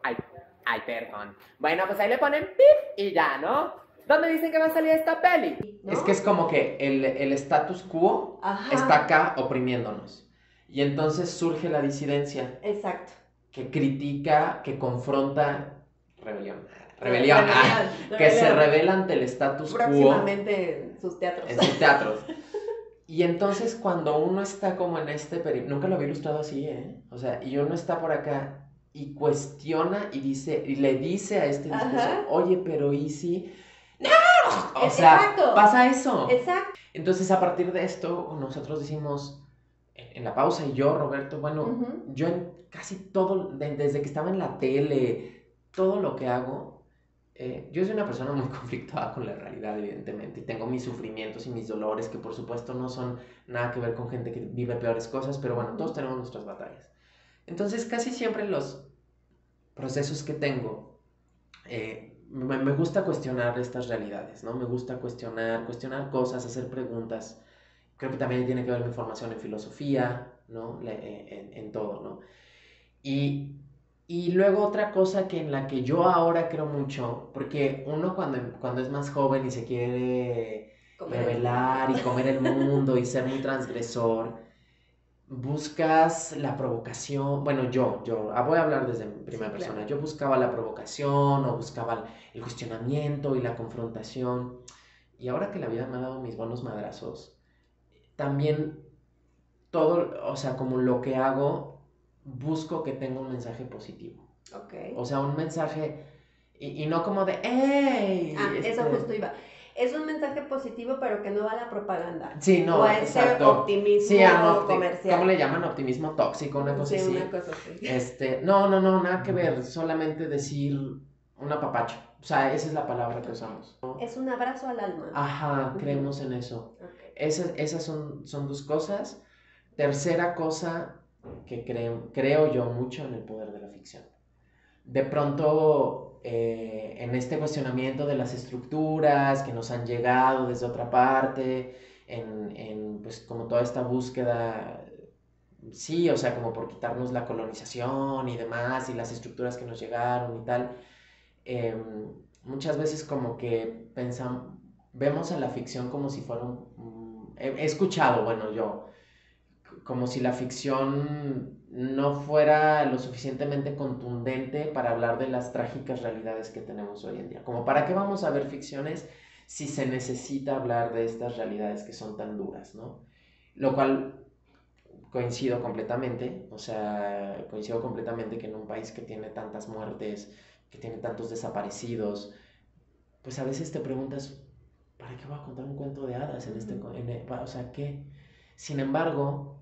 Ay, perdón. Bueno, pues ahí le ponen pip y ya, ¿no? ¿Dónde dicen que va a salir esta peli? ¿No? Es que es como que el status quo Ajá. está acá oprimiéndonos. Y entonces surge la disidencia. Exacto. Que critica, que confronta, rebelión, que se revela ante el status quo. Próximamente en sus teatros. En sus teatros. Y entonces cuando uno está como en nunca lo había ilustrado así, O sea, y uno está por acá y cuestiona y le dice a este discurso, Ajá. oye, pero ¿y si? ¡No! O sea, exacto. Pasa eso. Exacto. Entonces a partir de esto nosotros decimos, en la pausa y yo, Roberto, bueno, yo en casi todo, desde que estaba en la tele, todo lo que hago, yo soy una persona muy conflictuada con la realidad, evidentemente, y tengo mis sufrimientos y mis dolores, que por supuesto no son nada que ver con gente que vive peores cosas, pero bueno, todos tenemos nuestras batallas. Entonces, casi siempre los procesos que tengo, me gusta cuestionar estas realidades, ¿no? Me gusta cuestionar cosas, hacer preguntas. Creo que también tiene que ver mi formación en filosofía, ¿no? En todo, ¿no? Y luego otra cosa en la que yo ahora creo mucho, porque uno cuando es más joven y se quiere revelar y comer el mundo y ser muy transgresor, buscas la provocación. Bueno, yo voy a hablar desde primera persona. Claro. Yo buscaba la provocación o buscaba el cuestionamiento y la confrontación. Y ahora que la vida me ha dado mis buenos madrazos, también todo, o sea, como lo que hago, busco que tenga un mensaje positivo. Okay. O sea, un mensaje, y no como de, ¡ey! Eso justo iba. Es un mensaje positivo, pero que no va a la propaganda. Sí, no, o a ese optimismo comercial. ¿Cómo le llaman? Optimismo tóxico, una cosa así. Sí, una cosa así. No, nada que ver, solamente decir un apapacho. O sea, esa es la palabra que usamos, ¿no? Es un abrazo al alma. Ajá, creemos en eso. Okay. Esas son dos cosas. Tercera cosa que creo yo mucho en el poder de la ficción. De pronto, en este cuestionamiento de las estructuras que nos han llegado desde otra parte, pues como toda esta búsqueda, sí, o sea, como por quitarnos la colonización y demás, y las estructuras que nos llegaron y tal, muchas veces como que vemos a la ficción como si fuera he escuchado, bueno, yo, como si la ficción no fuera lo suficientemente contundente para hablar de las trágicas realidades que tenemos hoy en día. Como, ¿para qué vamos a ver ficciones si se necesita hablar de estas realidades que son tan duras, ¿no? Lo cual coincido completamente, o sea, coincido completamente que en un país que tiene tantas muertes, que tiene tantos desaparecidos, pues a veces te preguntas, ¿para qué voy a contar un cuento de hadas en este, o sea, qué? Sin embargo,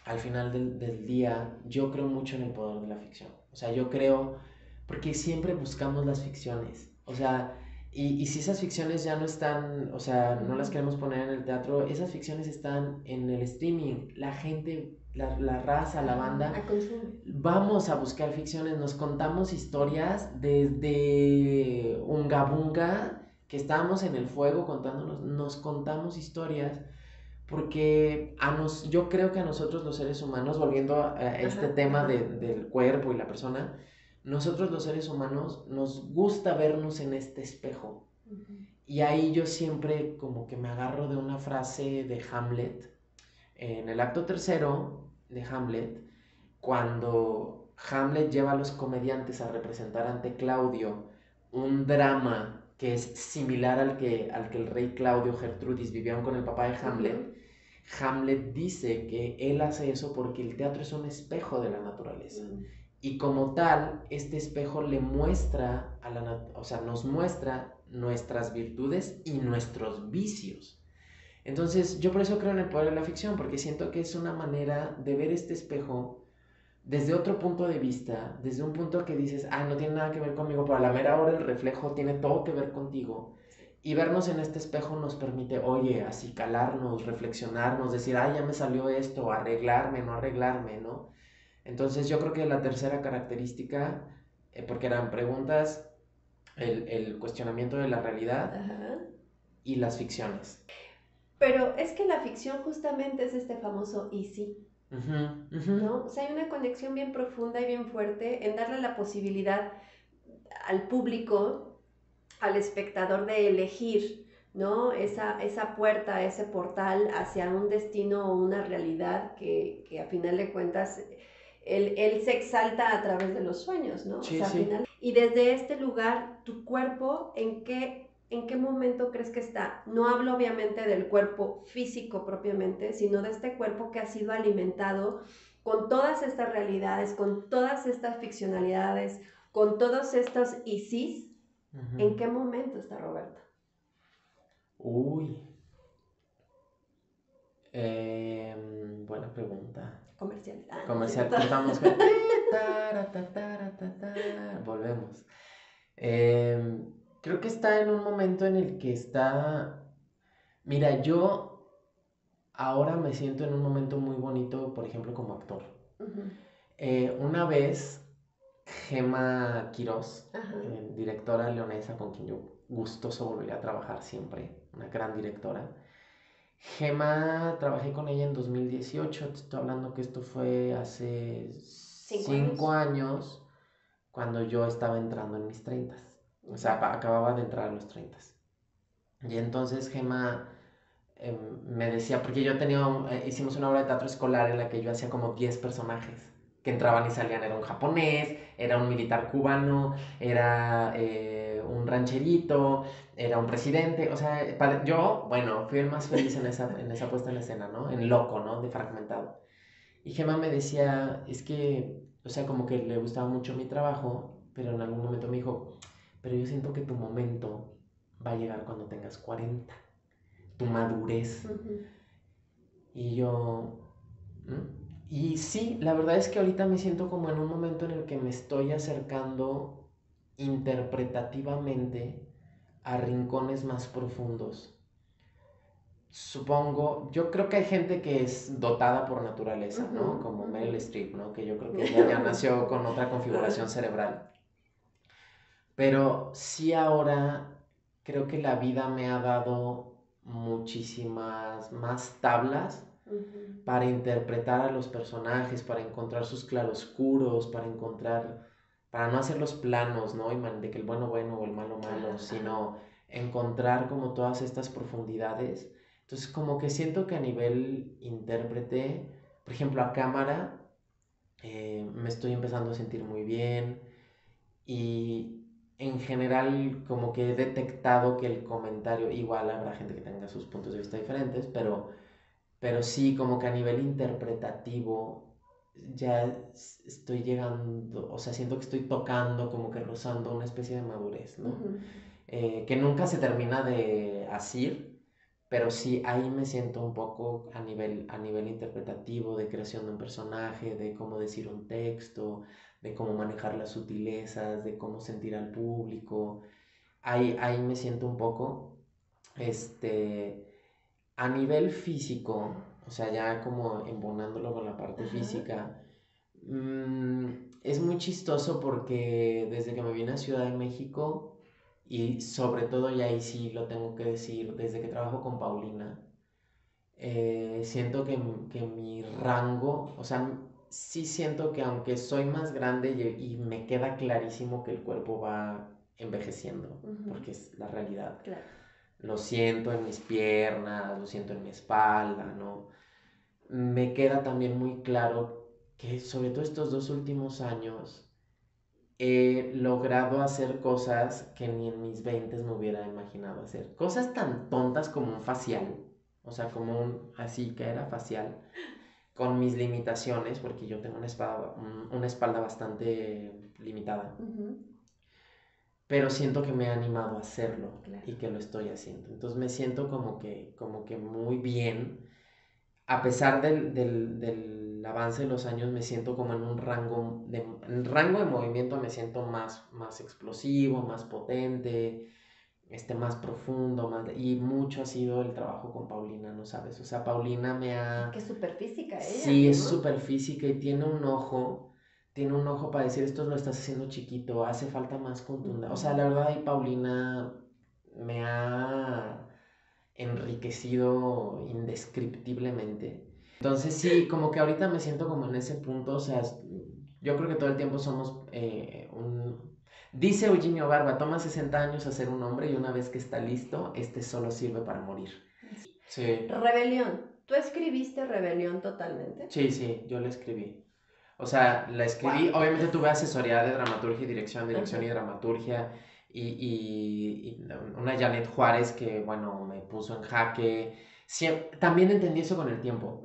al final del día, yo creo mucho en el poder de la ficción. O sea, yo creo, porque siempre buscamos las ficciones. O sea, y si esas ficciones ya no están, o sea, no las queremos poner en el teatro, esas ficciones están en el streaming. La gente, la raza, la banda, vamos a buscar ficciones, nos contamos historias desde Unga Bunga, que estábamos en el fuego contándonos, nos contamos historias porque yo creo que a nosotros los seres humanos, volviendo a este tema del cuerpo y la persona, nosotros los seres humanos nos gusta vernos en este espejo. Y ahí yo siempre como que me agarro de una frase de Hamlet, en el acto tercero de Hamlet, cuando Hamlet lleva a los comediantes a representar ante Claudio un drama que es similar al que el rey Claudio Gertrudis vivieron con el papá de Hamlet. Hamlet dice que él hace eso porque el teatro es un espejo de la naturaleza. Y como tal, este espejo le muestra nos muestra nuestras virtudes y nuestros vicios. Entonces, yo por eso creo en el poder de la ficción, porque siento que es una manera de ver este espejo desde otro punto de vista, desde un punto que dices, no tiene nada que ver conmigo, pero a la mera hora el reflejo tiene todo que ver contigo. Y vernos en este espejo nos permite, oye, acicalarnos, reflexionarnos, decir, ya me salió esto, arreglarme, no arreglarme, ¿no? Entonces yo creo que la tercera característica, porque eran preguntas, el cuestionamiento de la realidad y las ficciones. Pero es que la ficción justamente es este famoso y sí, ¿no? O sea, hay una conexión bien profunda y bien fuerte en darle la posibilidad al público, al espectador de elegir, ¿no? Esa puerta, ese portal hacia un destino o una realidad que a final de cuentas él se exalta a través de los sueños, ¿no? Sí, o sea, sí. al final, y desde este lugar, tu cuerpo, ¿en qué momento crees que está? No hablo obviamente del cuerpo físico propiamente, sino de este cuerpo que ha sido alimentado con todas estas realidades, con todas estas ficcionalidades, con todos estos ISIS. ¿En qué momento está Roberto? Uy. Buena pregunta. Comerciales. Comercial, no cortamos. Volvemos. Creo que está en un momento en el que está. Mira, yo ahora me siento en un momento muy bonito, por ejemplo, como actor. Una vez, Gema Quirós, directora leonesa con quien yo gustoso volvería a trabajar siempre, una gran directora. Gema, trabajé con ella en 2018, te estoy hablando que esto fue hace 5 años, cuando yo estaba entrando en mis 30. O sea, acababa de entrar a los 30. Y entonces Gema me decía, porque hicimos una obra de teatro escolar en la que yo hacía como 10 personajes que entraban y salían. Era un japonés, era un militar cubano, era un rancherito, era un presidente. O sea, yo, bueno, fui el más feliz en esa puesta en escena, ¿no? En loco, ¿no? De fragmentado. Y Gemma me decía, es que, o sea, como que le gustaba mucho mi trabajo, pero en algún momento me dijo, pero yo siento que tu momento va a llegar cuando tengas 40, tu madurez. Y yo... Y sí, la verdad es que ahorita me siento como en un momento en el que me estoy acercando interpretativamente a rincones más profundos. Supongo, yo creo que hay gente que es dotada por naturaleza, ¿no? Como Meryl Streep, ¿no? Que yo creo que ella ya nació con otra configuración cerebral. Pero sí ahora creo que la vida me ha dado muchísimas más tablas para interpretar a los personajes, para encontrar sus claroscuros, para no hacer los planos, ¿no? De que el bueno bueno o el malo malo, sino encontrar como todas estas profundidades. Entonces como que siento que a nivel intérprete, por ejemplo a cámara, me estoy empezando a sentir muy bien, y en general como que he detectado que el comentario, igual habrá gente que tenga sus puntos de vista diferentes, pero sí como que a nivel interpretativo ya estoy llegando, o sea, siento que estoy tocando, como que rozando una especie de madurez, ¿no? Que nunca se termina de asir, pero sí ahí me siento un poco a nivel interpretativo, de creación de un personaje, de cómo decir un texto, de cómo manejar las sutilezas, de cómo sentir al público. Ahí me siento un poco, este, a nivel físico, o sea, ya como embonándolo con la parte física, es muy chistoso porque desde que me vine a Ciudad de México, y sobre todo, y ahí sí lo tengo que decir, desde que trabajo con Paulina, siento que mi rango, o sea, sí siento que aunque soy más grande y me queda clarísimo que el cuerpo va envejeciendo, porque es la realidad. Claro. Lo siento en mis piernas, lo siento en mi espalda, ¿no? Me queda también muy claro que sobre todo estos 2 últimos años he logrado hacer cosas que ni en mis 20 me hubiera imaginado hacer. Cosas tan tontas como un facial, o sea, como así que era facial, con mis limitaciones, porque yo tengo una espalda bastante limitada. Pero siento que me he animado a hacerlo, claro, y que lo estoy haciendo. Entonces me siento como que muy bien. A pesar del avance de los años, me siento como en un rango de movimiento, me siento más explosivo, más potente, más profundo, y mucho ha sido el trabajo con Paulina, ¿no sabes? O sea, Paulina me ha... Es que es súper física ella, Sí, ¿no? es súper física y tiene un ojo para decir, esto lo estás haciendo chiquito, hace falta más contundencia. O sea, la verdad, ahí Paulina me ha enriquecido indescriptiblemente. Entonces sí, como que ahorita me siento como en ese punto, o sea, yo creo que todo el tiempo somos Dice Eugenio Barba, toma 60 años hacer un hombre y una vez que está listo, solo sirve para morir. Sí. Rebelión. ¿Tú escribiste Rebelión totalmente? Sí, yo la escribí. O sea, la escribí, obviamente tuve asesoría de dramaturgia y dirección y dramaturgia, y una Janet Juárez que, bueno, me puso en jaque. También entendí eso con el tiempo.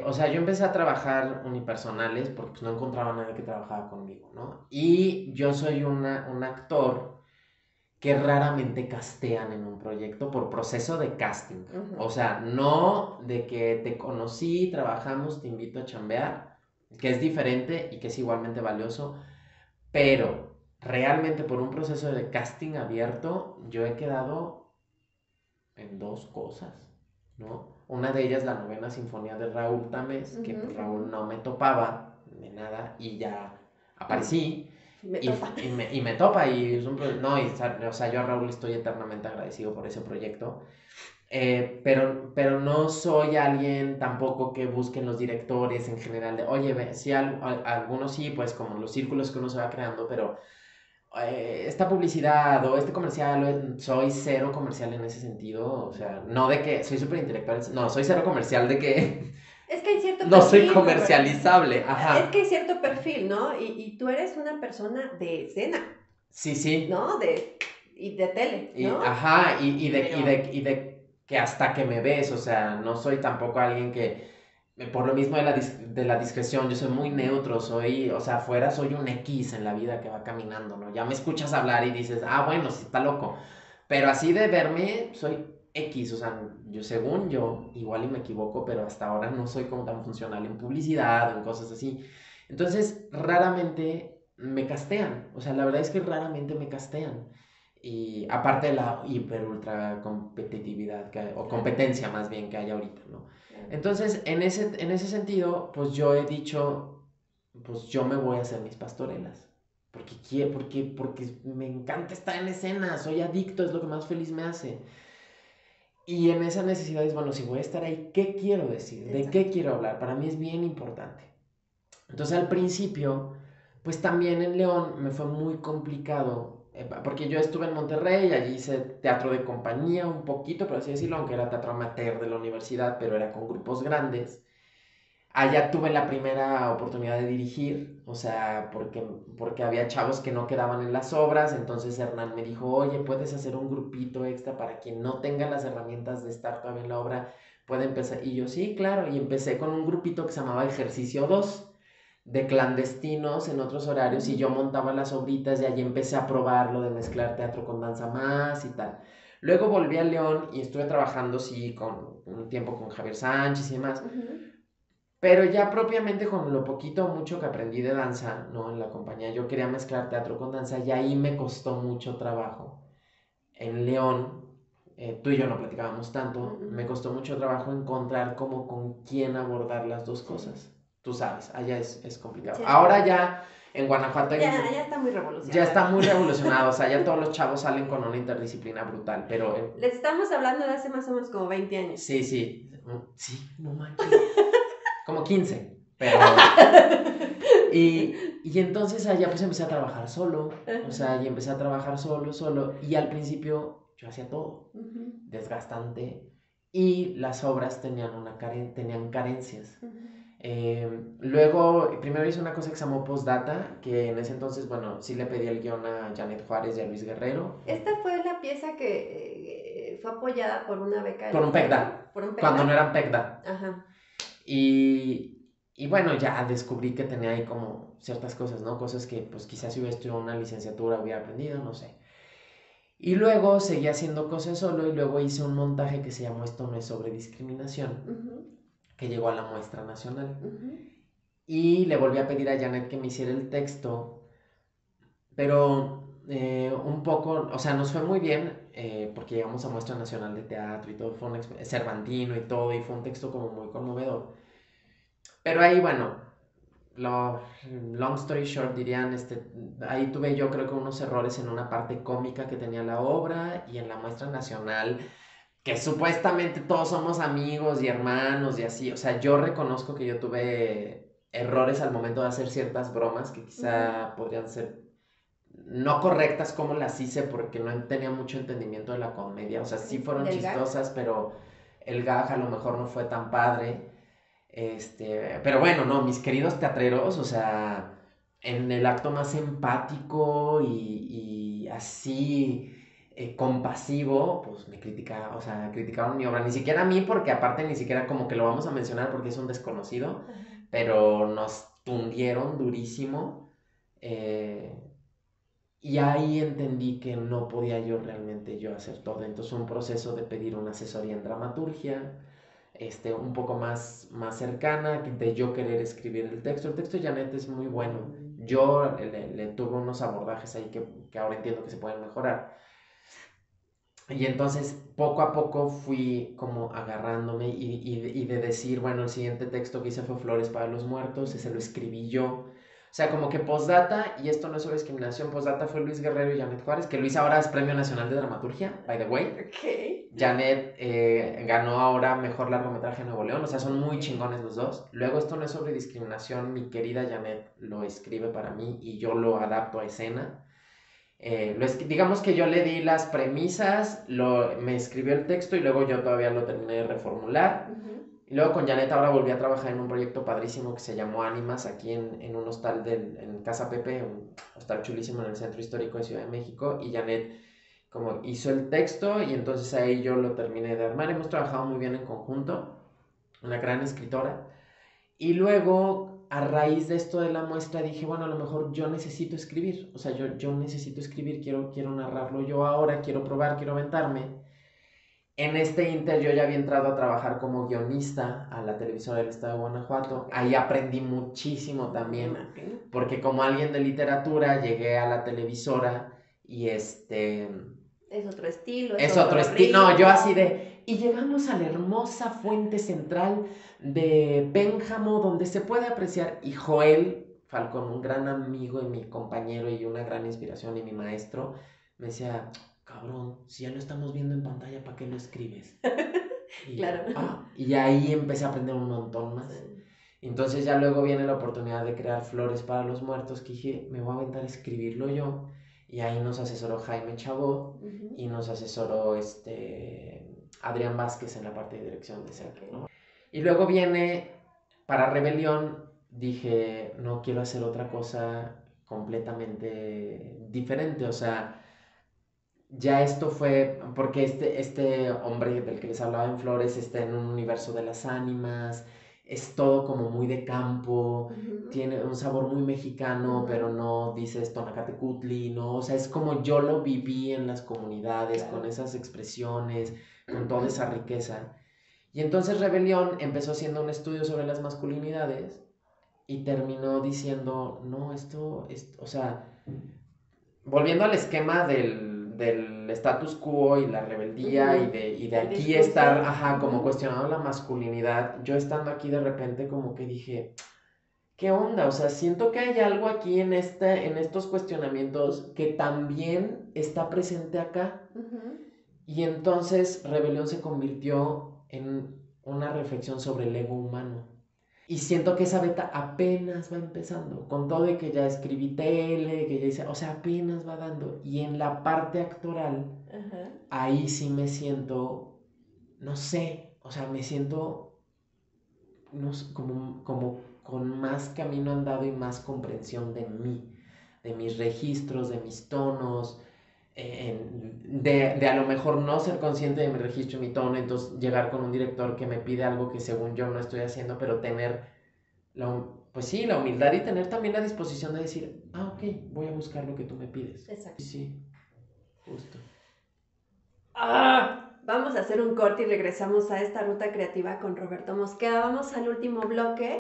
O sea, yo empecé a trabajar unipersonales porque pues, no encontraba a nadie que trabajaba conmigo, ¿no? Y yo soy un actor que raramente castean en un proyecto por proceso de casting. O sea, no de que te conocí, trabajamos, te invito a chambear, que es diferente y que es igualmente valioso, pero realmente por un proceso de casting abierto, yo he quedado en 2 cosas, ¿no? Una de ellas, la Novena Sinfonía de Raúl Tamés, que pues, Raúl no me topaba de nada y ya aparecí. Y me topa y es no, o sea, yo a Raúl estoy eternamente agradecido por ese proyecto, pero no soy alguien tampoco que busquen los directores en general de, oye, sí, algunos sí, pues como los círculos que uno se va creando, pero esta publicidad o este comercial, soy cero comercial en ese sentido, o sea, no de que soy súper intelectual, no, soy cero comercial de que... Es que hay cierto perfil. No soy comercializable, ajá. Es que hay cierto perfil, ¿no? Y tú eres una persona de escena. Sí. ¿No? Y de tele, ¿no? Ajá, y de que hasta que me ves, o sea, no soy tampoco alguien que, por lo mismo de la discreción, yo soy muy neutro, o sea, afuera soy un X en la vida que va caminando, ¿no? Ya me escuchas hablar y dices, bueno, sí está loco, pero así de verme, soy X, o sea, según yo, igual y me equivoco, pero hasta ahora no soy como tan funcional en publicidad o en cosas así. Entonces, raramente me castean, o sea, la verdad es que raramente me castean. Y aparte de la hiper ultra competitividad o competencia más bien que hay ahorita, ¿no? Entonces, en ese sentido, pues yo he dicho, pues yo me voy a hacer mis pastorelas. Porque me encanta estar en escena, soy adicto, es lo que más feliz me hace. Y en esa necesidad es, bueno, si voy a estar ahí, ¿qué quiero decir? ¿De qué quiero hablar? Para mí es bien importante. Entonces al principio, pues también en León me fue muy complicado, porque yo estuve en Monterrey, allí hice teatro de compañía un poquito, por así decirlo, aunque era teatro amateur de la universidad, pero era con grupos grandes. allá tuve la primera oportunidad de dirigir, o sea, porque había chavos que no quedaban en las obras, entonces Hernán me dijo, oye, puedes hacer un grupito extra para quien no tenga las herramientas de estar todavía en la obra, puede empezar. Y yo, sí, claro, y empecé con un grupito que se llamaba Ejercicio 2 de clandestinos en otros horarios, y yo montaba las obritas y allí empecé a probar lo de mezclar teatro con danza más y tal. Luego volví a León y estuve trabajando, sí, con un tiempo con Javier Sánchez y demás. Pero ya propiamente con lo poquito o mucho que aprendí de danza, ¿no? En la compañía, yo quería mezclar teatro con danza y ahí me costó mucho trabajo. En León, tú y yo no platicábamos tanto, me costó mucho trabajo encontrar como con quién abordar las dos cosas. Tú sabes, allá es complicado. Sí. Ahora ya en Guanajuato ya está muy revolucionado. ya está muy revolucionado, o sea, ya todos los chavos salen con una interdisciplina brutal, pero... Les estamos hablando de hace más o menos como 20 años. Sí, no manches. Como 15, pero... Y entonces allá pues empecé a trabajar solo, o sea, y empecé a trabajar solo, y al principio yo hacía todo, desgastante, y las obras tenían carencias. Luego, primero hice una cosa que se llamó Postdata, que en ese entonces, bueno, sí le pedí el guión a Janet Juárez y a Luis Guerrero. Esta fue la pieza que fue apoyada por una beca. Por un PECDA, cuando no eran PECDA. Ajá. Y bueno, ya descubrí que tenía ahí como ciertas cosas, ¿no? Cosas que pues quizás si hubiera estudiado una licenciatura hubiera aprendido, no sé. Y luego seguí haciendo cosas solo y luego hice un montaje que se llamó Esto no es sobre discriminación, que llegó a la muestra nacional. Y le volví a pedir a Janet que me hiciera el texto, pero un poco, o sea, nos fue muy bien porque llegamos a muestra nacional de teatro y todo, fue un Cervantino y todo, y fue un texto como muy conmovedor. Pero ahí, bueno, long story short dirían, ahí tuve yo creo que unos errores en una parte cómica que tenía la obra y en la muestra nacional, que supuestamente todos somos amigos y hermanos y así, o sea, yo reconozco que yo tuve errores al momento de hacer ciertas bromas que quizá podrían ser no correctas como las hice porque no tenía mucho entendimiento de la comedia, o sea, sí fueron chistosas, pero el gag a lo mejor no fue tan padre. Pero bueno, no, mis queridos teatreros, o sea, en el acto más empático y así compasivo, pues me criticaban, o sea, criticaron mi obra, ni siquiera a mí, porque aparte ni siquiera como que lo vamos a mencionar porque es un desconocido, pero nos tundieron durísimo, y ahí entendí que no podía yo realmente hacer todo, entonces un proceso de pedir una asesoría en dramaturgia, un poco más cercana, de yo querer escribir el texto. El texto de Janet es muy bueno. Yo le tuve unos abordajes ahí que ahora entiendo que se pueden mejorar. Y entonces poco a poco fui como agarrándome y de decir, bueno, el siguiente texto que hice fue Flores para los Muertos, ese lo escribí yo. O sea, como que Postdata, y esto no es sobre discriminación, Postdata fue Luis Guerrero y Janet Juárez, que Luis ahora es Premio Nacional de Dramaturgia, by the way. Okay. Janet ganó ahora Mejor Largometraje en Nuevo León, o sea, son muy chingones los dos. Luego, esto no es sobre discriminación, mi querida Janet lo escribe para mí y yo lo adapto a escena. Digamos que yo le di las premisas, me escribió el texto y luego yo todavía lo terminé de reformular. Y luego con Janet ahora volví a trabajar en un proyecto padrísimo que se llamó Ánimas, aquí en un hostal en Casa Pepe, un hostal chulísimo en el Centro Histórico de Ciudad de México, y Janet como hizo el texto y entonces ahí yo lo terminé de armar. Hemos trabajado muy bien en conjunto, una gran escritora. Y luego, a raíz de esto de la muestra, dije, bueno, a lo mejor yo necesito escribir, o sea, yo necesito escribir, quiero narrarlo yo ahora, quiero probar, quiero aventarme. En este inter yo ya había entrado a trabajar como guionista a la televisora del estado de Guanajuato. Ahí aprendí muchísimo también, porque como alguien de literatura llegué a la televisora y es otro estilo. Es otro estilo. No, yo así de... Y llegamos a la hermosa fuente central de Pénjamo, donde se puede apreciar. Y Joel Falcón, un gran amigo y mi compañero y una gran inspiración y mi maestro, me decía, cabrón, si ya lo estamos viendo en pantalla, ¿para qué lo escribes? Y, claro. Y ahí empecé a aprender un montón más. Sí. Entonces ya luego viene la oportunidad de crear Flores para los Muertos, que dije, me voy a aventar a escribirlo yo. Y ahí nos asesoró Jaime Chabot y nos asesoró Adrián Vázquez en la parte de dirección de escena, ¿no? Y luego viene para Rebelión dije, no quiero hacer otra cosa completamente diferente, o sea, ya esto fue, porque este hombre del que les hablaba en Flores está en un universo de las ánimas, es todo como muy de campo, tiene un sabor muy mexicano, pero no dices Tonacatecutli, ¿no? O sea, es como yo lo viví en las comunidades, con esas expresiones, con toda esa riqueza. Y entonces Rebelión empezó haciendo un estudio sobre las masculinidades y terminó diciendo, no, o sea, volviendo al esquema del status quo y la rebeldía y de aquí discurso. estar, como cuestionando la masculinidad, yo estando aquí de repente como que dije, ¿qué onda? O sea, siento que hay algo aquí en estos cuestionamientos que también está presente acá. Y entonces Rebelión se convirtió en una reflexión sobre el ego humano. Y siento que esa beta apenas va empezando, con todo de que ya escribí tele, que ya hice, o sea, apenas va dando. Y en la parte actoral, ahí sí me siento, no sé, o sea, me siento no sé, como con más camino andado y más comprensión de mí, de mis registros, de mis tonos, de a lo mejor no ser consciente de mi registro y mi tono, entonces llegar con un director que me pide algo que según yo no estoy haciendo, pero tener pues sí, la humildad y tener también la disposición de decir, ok, voy a buscar lo que tú me pides. Exacto. Sí, justo. Vamos a hacer un corte y regresamos a esta ruta creativa con Roberto Mosqueda. Vamos al último bloque.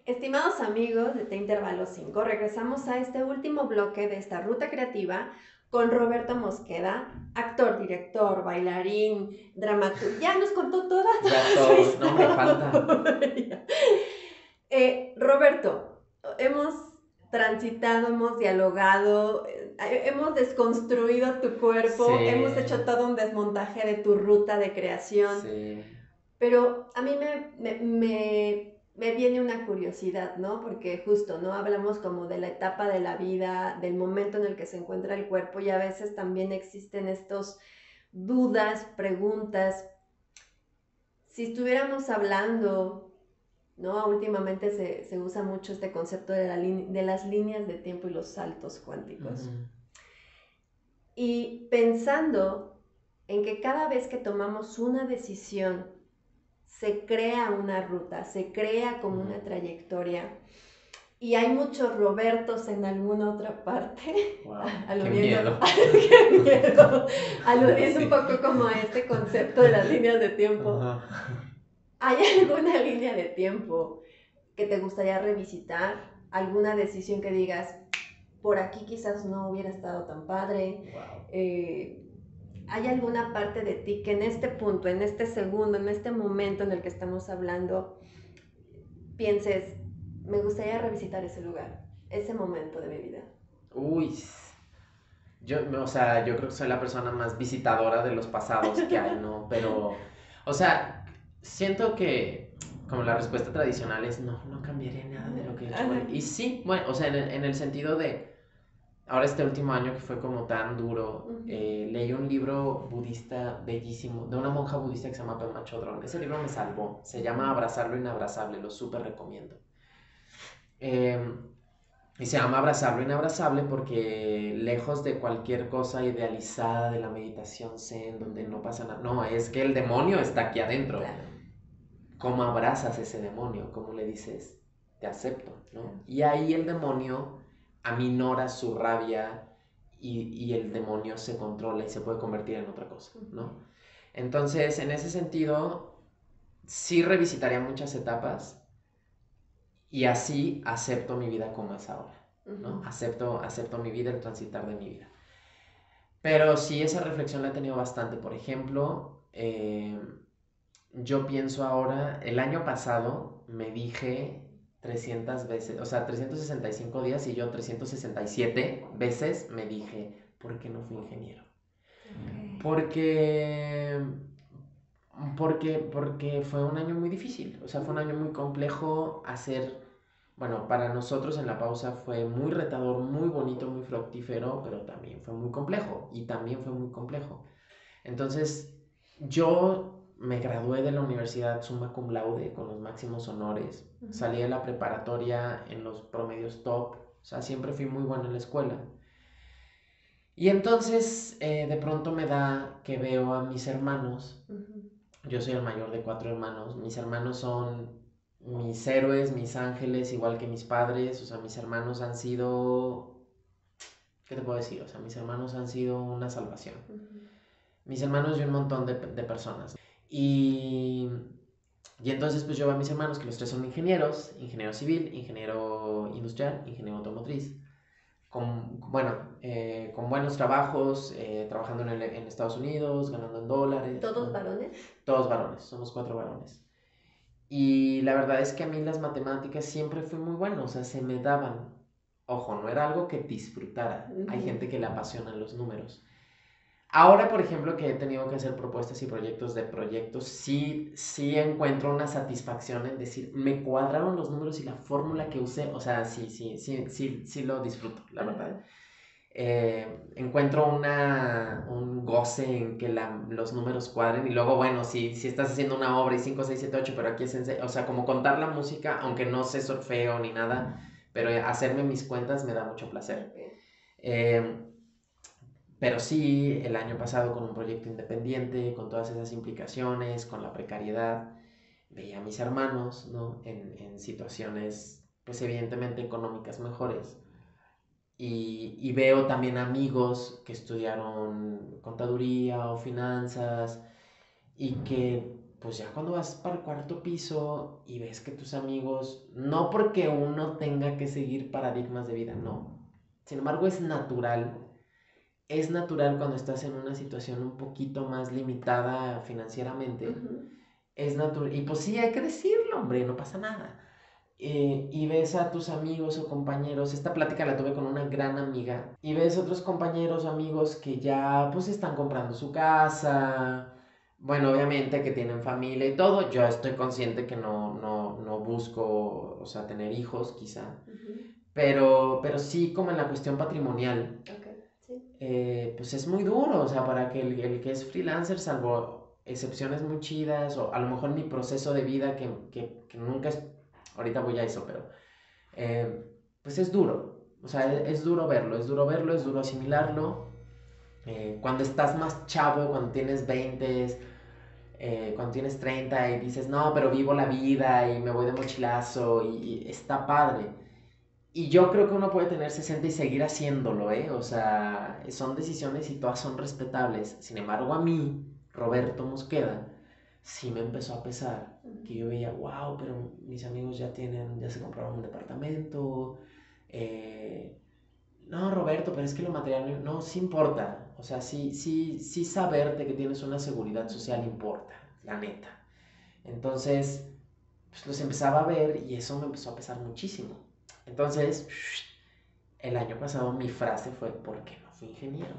Estimados amigos de Te Intervalo 5, regresamos a este último bloque de esta ruta creativa con Roberto Mosqueda, actor, director, bailarín, dramaturgo. Ya nos contó todas. Ya todos, no me falta. Roberto, hemos transitado, hemos dialogado, hemos desconstruido tu cuerpo, Sí. hemos hecho todo un desmontaje de tu ruta de creación. Sí. Pero a mí me viene una curiosidad, ¿no? Porque justo, ¿no? Hablamos como de la etapa de la vida, del momento en el que se encuentra el cuerpo y a veces también existen estos dudas, preguntas. Si estuviéramos hablando, ¿no? Últimamente se usa mucho este concepto de las líneas de tiempo y los saltos cuánticos. Y pensando en que cada vez que tomamos una decisión, se crea una ruta, se crea como una trayectoria. Y hay muchos Robertos en alguna otra parte. Wow, aludiendo, qué miedo. qué miedo. Aludiendo un poco como a este concepto de las líneas de tiempo. ¿Hay alguna línea de tiempo que te gustaría revisitar? ¿Alguna decisión que digas, por aquí quizás no hubiera estado tan padre? Wow. ¿Hay alguna parte de ti que en este punto, en este segundo, en este momento en el que estamos hablando, pienses, me gustaría revisitar ese lugar, ese momento de mi vida? Uy, yo creo que soy la persona más visitadora de los pasados que hay, ¿no? Pero, o sea, siento que como la respuesta tradicional es no cambiaría nada de lo que he hecho. Y sí, bueno, o sea, en el sentido de, ahora este último año que fue como tan duro, leí un libro budista bellísimo, de una monja budista que se llama Pema Chodron. Ese libro me salvó, se llama Abrazar lo inabrazable, lo súper recomiendo. Y se llama Abrazar lo inabrazable porque lejos de cualquier cosa idealizada de la meditación zen, donde no pasa nada, no, es que el demonio está aquí adentro. Claro. ¿Cómo abrazas ese demonio? ¿Cómo le dices, te acepto, ¿no? Y ahí el demonio aminora su rabia y el demonio se controla y se puede convertir en otra cosa, ¿no? Entonces, en ese sentido, sí revisitaría muchas etapas y así acepto mi vida como es ahora, ¿no? Ujú. Acepto mi vida, el transitar de mi vida. Pero sí, esa reflexión la he tenido bastante. Por ejemplo, yo pienso ahora, el año pasado me dije 300 veces, o sea, 365 días y yo 367 veces me dije, ¿por qué no fui ingeniero? Ok. Porque fue un año muy difícil, o sea, fue un año muy complejo bueno, para nosotros en la pausa fue muy retador, muy bonito, muy fructífero, pero también fue muy complejo y también fue muy complejo. Entonces, yo me gradué de la universidad summa cum laude con los máximos honores, Ujú. salí de la preparatoria en los promedios top, o sea, siempre fui muy bueno en la escuela. Y entonces, de pronto me da que veo a mis hermanos. Ujú. Yo soy el mayor de 4 hermanos. Mis hermanos son mis héroes, mis ángeles, igual que mis padres. O sea, mis hermanos han sido... ¿Qué te puedo decir? O sea, mis hermanos han sido una salvación. Ujú. Mis hermanos y un montón de personas. Y, y entonces pues yo veo a mis hermanos, que los tres son ingenieros, ingeniero civil, ingeniero industrial, ingeniero automotriz. Con buenos trabajos, trabajando en Estados Unidos, ganando en dólares, ¿Todos ¿no? varones? Todos varones, somos 4 varones. Y la verdad es que a mí las matemáticas siempre fui muy bueno, o sea, se me daban. Ojo, no era algo que disfrutara. Hay Ujú. gente que le apasionan los números. Ahora, por ejemplo, que he tenido que hacer propuestas y proyectos, sí encuentro una satisfacción en decir, me cuadraron los números y la fórmula que usé, o sea, sí lo disfruto, la verdad. Ajá. Encuentro un goce en que los números cuadren y luego, bueno, si estás haciendo una obra y 5, 6, 7, 8, pero aquí o sea, como contar la música, aunque no sé solfeo ni nada, pero hacerme mis cuentas me da mucho placer. Ok. Eh, pero sí, el año pasado con un proyecto independiente, con todas esas implicaciones, con la precariedad, veía a mis hermanos, ¿no? En situaciones, pues evidentemente económicas mejores. Y veo también amigos que estudiaron contaduría o finanzas y que pues ya cuando vas para el cuarto piso y ves que tus amigos, no porque uno tenga que seguir paradigmas de vida, no. Sin embargo, es natural cuando estás en una situación un poquito más limitada financieramente, Ujú. es natural. Y pues sí, hay que decirlo, hombre, no pasa nada. Y ves a tus amigos o compañeros, esta plática la tuve con una gran amiga, y ves otros compañeros o amigos que ya pues están comprando su casa, bueno, obviamente que tienen familia y todo, yo estoy consciente que no busco, o sea, tener hijos quizá, Ujú. pero sí como en la cuestión patrimonial, Ok, sí. pues es muy duro, o sea, para que el que es freelancer, salvo excepciones muy chidas, o a lo mejor mi proceso de vida que nunca es, ahorita voy a eso, pero pues es duro, o sea, es duro asimilarlo. Cuando estás más chavo, cuando tienes 20, cuando tienes 30 y dices, no, pero vivo la vida y me voy de mochilazo y está padre. Y yo creo que uno puede tener 60 y seguir haciéndolo, ¿eh? O sea, son decisiones y todas son respetables. Sin embargo, a mí, Roberto Mosqueda, sí me empezó a pesar. Que yo veía, wow, pero mis amigos ya se compraron un departamento. eh, no, Roberto, pero es que lo material no, sí importa. O sea, sí saberte que tienes una seguridad social importa, la neta. Entonces, pues los empezaba a ver y eso me empezó a pesar muchísimo. Entonces, el año pasado mi frase fue, ¿por qué no fui ingeniero?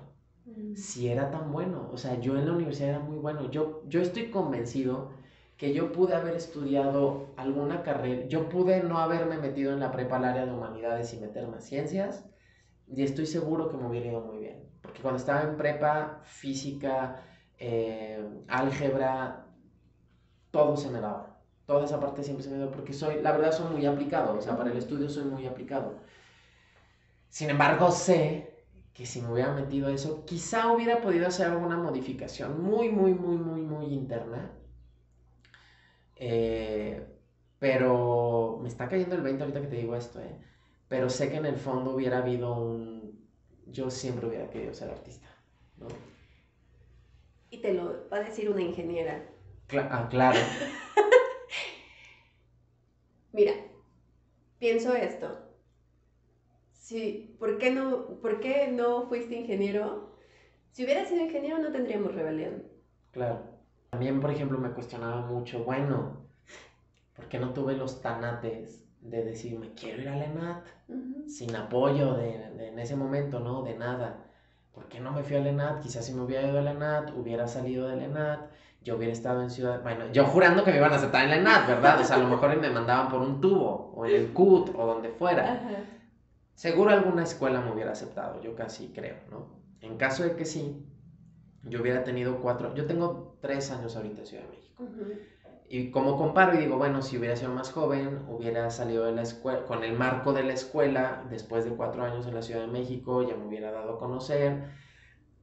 Mm. Si era tan bueno, o sea, yo en la universidad era muy bueno. Yo estoy convencido que yo pude haber estudiado alguna carrera, yo pude no haberme metido en la prepa al área de humanidades y meterme a ciencias, y estoy seguro que me hubiera ido muy bien. Porque cuando estaba en prepa, física, álgebra, todo se me daba. Toda esa parte siempre se me dio porque la verdad soy muy aplicado, o sea, para el estudio soy muy aplicado. Sin embargo, sé que si me hubiera metido a eso, quizá hubiera podido hacer alguna modificación muy interna. Eh, pero me está cayendo el 20 ahorita que te digo esto, ¿eh? Pero sé que en el fondo hubiera habido yo siempre hubiera querido ser artista, ¿no? Y te lo va a decir una ingeniera. Claro. Mira, pienso esto. Sí, por qué no fuiste ingeniero? Si hubieras sido ingeniero no tendríamos rebelión. Claro. También, por ejemplo, me cuestionaba mucho, bueno, ¿por qué no tuve los tanates de decirme, quiero ir a la ENAD? Sin apoyo en ese momento, ¿no? De nada. ¿Por qué no me fui a la ENAD? Quizás si me hubiera ido a la ENAD, hubiera salido de la ENAD, yo hubiera estado en Ciudad... Bueno, yo jurando que me iban a aceptar en la ENAD, ¿verdad? O sea, a lo mejor me mandaban por un tubo, o en el CUT, o donde fuera. Ajá. Seguro alguna escuela me hubiera aceptado, yo casi creo, ¿no? En caso de que sí, yo hubiera tenido 4... Yo tengo 3 años ahorita en Ciudad de México. Y como comparo y digo, bueno, si hubiera sido más joven, hubiera salido de la escuela, con el marco de la escuela, después de 4 años en la Ciudad de México, ya me hubiera dado a conocer.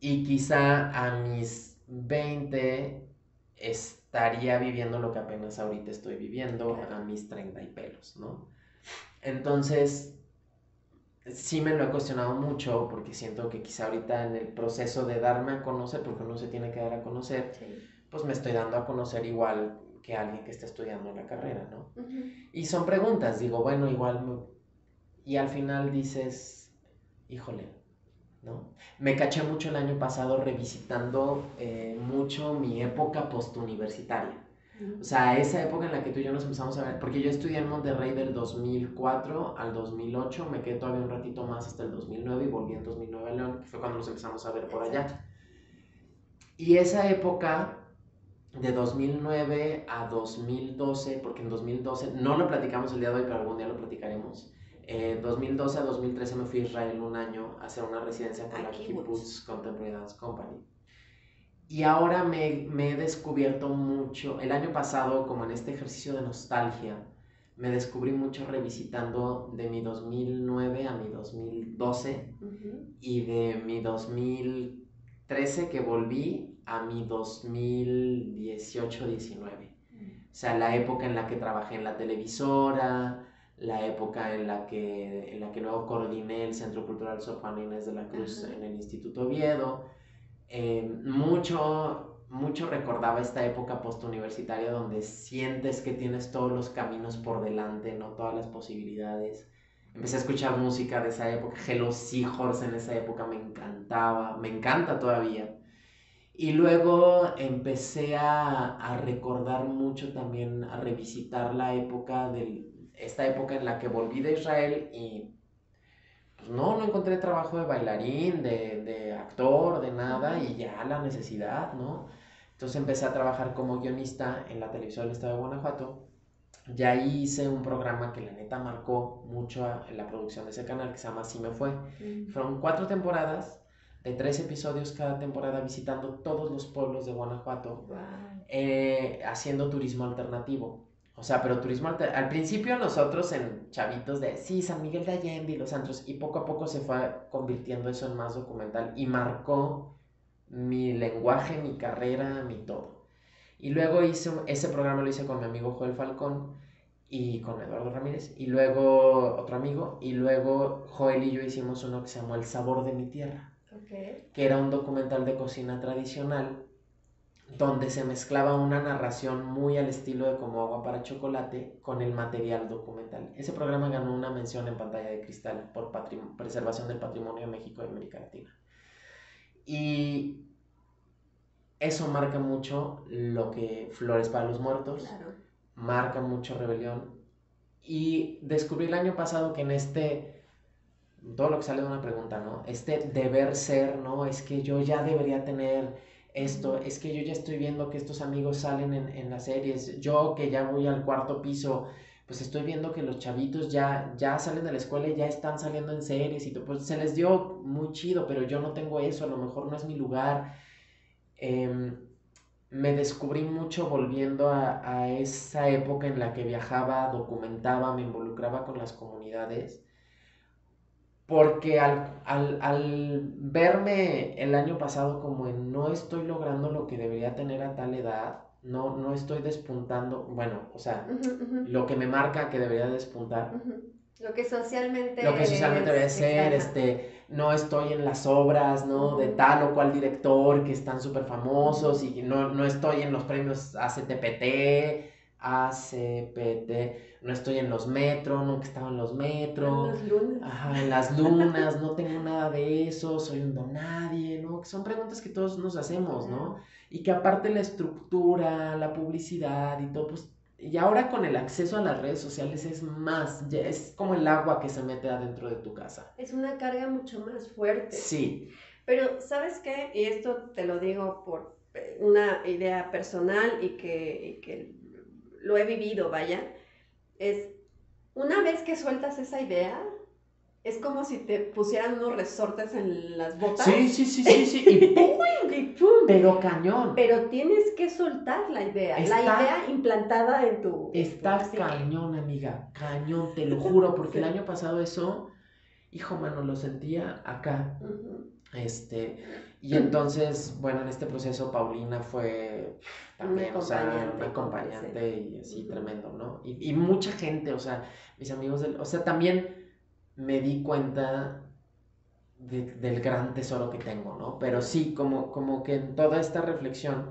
Y quizá a mis 20 estaría viviendo lo que apenas ahorita estoy viviendo, Claro. a mis 30 y pelos, ¿no? Entonces, sí me lo he cuestionado mucho, porque siento que quizá ahorita en el proceso de darme a conocer, porque uno se tiene que dar a conocer, Sí. pues me estoy dando a conocer igual que alguien que está estudiando la carrera, ¿no? Ujú. Y son preguntas, digo, bueno, y al final dices, híjole, ¿no? Me caché mucho el año pasado revisitando mucho mi época postuniversitaria. O sea, esa época en la que tú y yo nos empezamos a ver, porque yo estudié en Monterrey del 2004 al 2008, me quedé todavía un ratito más hasta el 2009 y volví en 2009 a León, que fue cuando nos empezamos a ver por allá. Y esa época de 2009 a 2012, porque en 2012, no lo platicamos el día de hoy, pero algún día lo platicaremos. 2012 a 2013 me fui a Israel un año a hacer una residencia con la Kibbutz Contemporary Dance Company. Y ahora me he descubierto mucho, el año pasado, como en este ejercicio de nostalgia, me descubrí mucho revisitando de mi 2009 a mi 2012 y de mi 2013 que volví a mi 2018-19. O sea, la época en la que trabajé en la televisora, la época en la que luego coordiné el Centro Cultural Sor Juana Inés de la Cruz en el Instituto Oviedo. Mucho recordaba esta época postuniversitaria donde sientes que tienes todos los caminos por delante, no todas las posibilidades. Empecé a escuchar música de esa época, Hello Seahorse en esa época me encantaba, me encanta todavía. Y luego empecé a recordar mucho también, a revisitar esta época en la que volví de Israel y pues no encontré trabajo de bailarín, de actor, de nada, y ya la necesidad, ¿no? Entonces empecé a trabajar como guionista en la televisión del estado de Guanajuato. Ya hice un programa que la neta marcó mucho en la producción de ese canal, que se llama Así me fue. Fueron 4 temporadas, de 3 episodios cada temporada, visitando todos los pueblos de Guanajuato, haciendo turismo alternativo. O sea, pero turismo al principio nosotros en chavitos de, sí, San Miguel de Allende y los antros, y poco a poco se fue convirtiendo eso en más documental y marcó mi lenguaje, mi carrera, mi todo. Y luego ese programa lo hice con mi amigo Joel Falcón y con Eduardo Ramírez, y luego otro amigo, y luego Joel y yo hicimos uno que se llamó El Sabor de mi Tierra, que era un documental de cocina tradicional donde se mezclaba una narración muy al estilo de Como agua para chocolate con el material documental. Ese programa ganó una mención en Pantalla de Cristal por preservación del patrimonio de México y América Latina. Y eso marca mucho lo que Flores para los Muertos, claro. Marca mucho Rebelión. Y descubrí el año pasado que en todo lo que sale de una pregunta, ¿no? Deber ser, ¿no? Es que yo ya debería tener esto, es que yo ya estoy viendo que estos amigos salen en las series, yo que ya voy al 4º piso, pues estoy viendo que los chavitos ya salen de la escuela y ya están saliendo en series y pues se les dio muy chido, pero yo no tengo eso, a lo mejor no es mi lugar. Me descubrí mucho volviendo a esa época en la que viajaba, documentaba, me involucraba con las comunidades. Porque al verme el año pasado como en no estoy logrando lo que debería tener a tal edad, no estoy despuntando, bueno, o sea, lo que me marca que debería despuntar. Lo que socialmente debe ser, no estoy en las obras, ¿no? De tal o cual director que están súper famosos y no estoy en los premios ACTPT, A, C, P, T. No estoy en los metros, nunca he estado en los metros. En las lunas. Ajá, en las lunas, no tengo nada de eso, soy un don nadie, ¿no? Que son preguntas que todos nos hacemos, ¿no? Y que aparte la estructura, la publicidad y todo, pues, y ahora con el acceso a las redes sociales es más, ya es como el agua que se mete adentro de tu casa. Es una carga mucho más fuerte. Sí. Pero, ¿sabes qué? Y esto te lo digo por una idea personal y que lo he vivido, vaya, es una vez que sueltas esa idea, es como si te pusieran unos resortes en las botas. Sí, y ¡pum! Y ¡pum! Pero cañón. Pero tienes que soltar la idea implantada en tu... Está cañón, amiga, cañón, te lo juro, porque el año pasado eso, hijo, mano, lo sentía acá. Y entonces, bueno, en este proceso Paulina fue también, una acompañante y así tremendo, ¿no? Y mucha gente, o sea, mis amigos, también me di cuenta del gran tesoro que tengo, ¿no? Pero sí, como que en toda esta reflexión,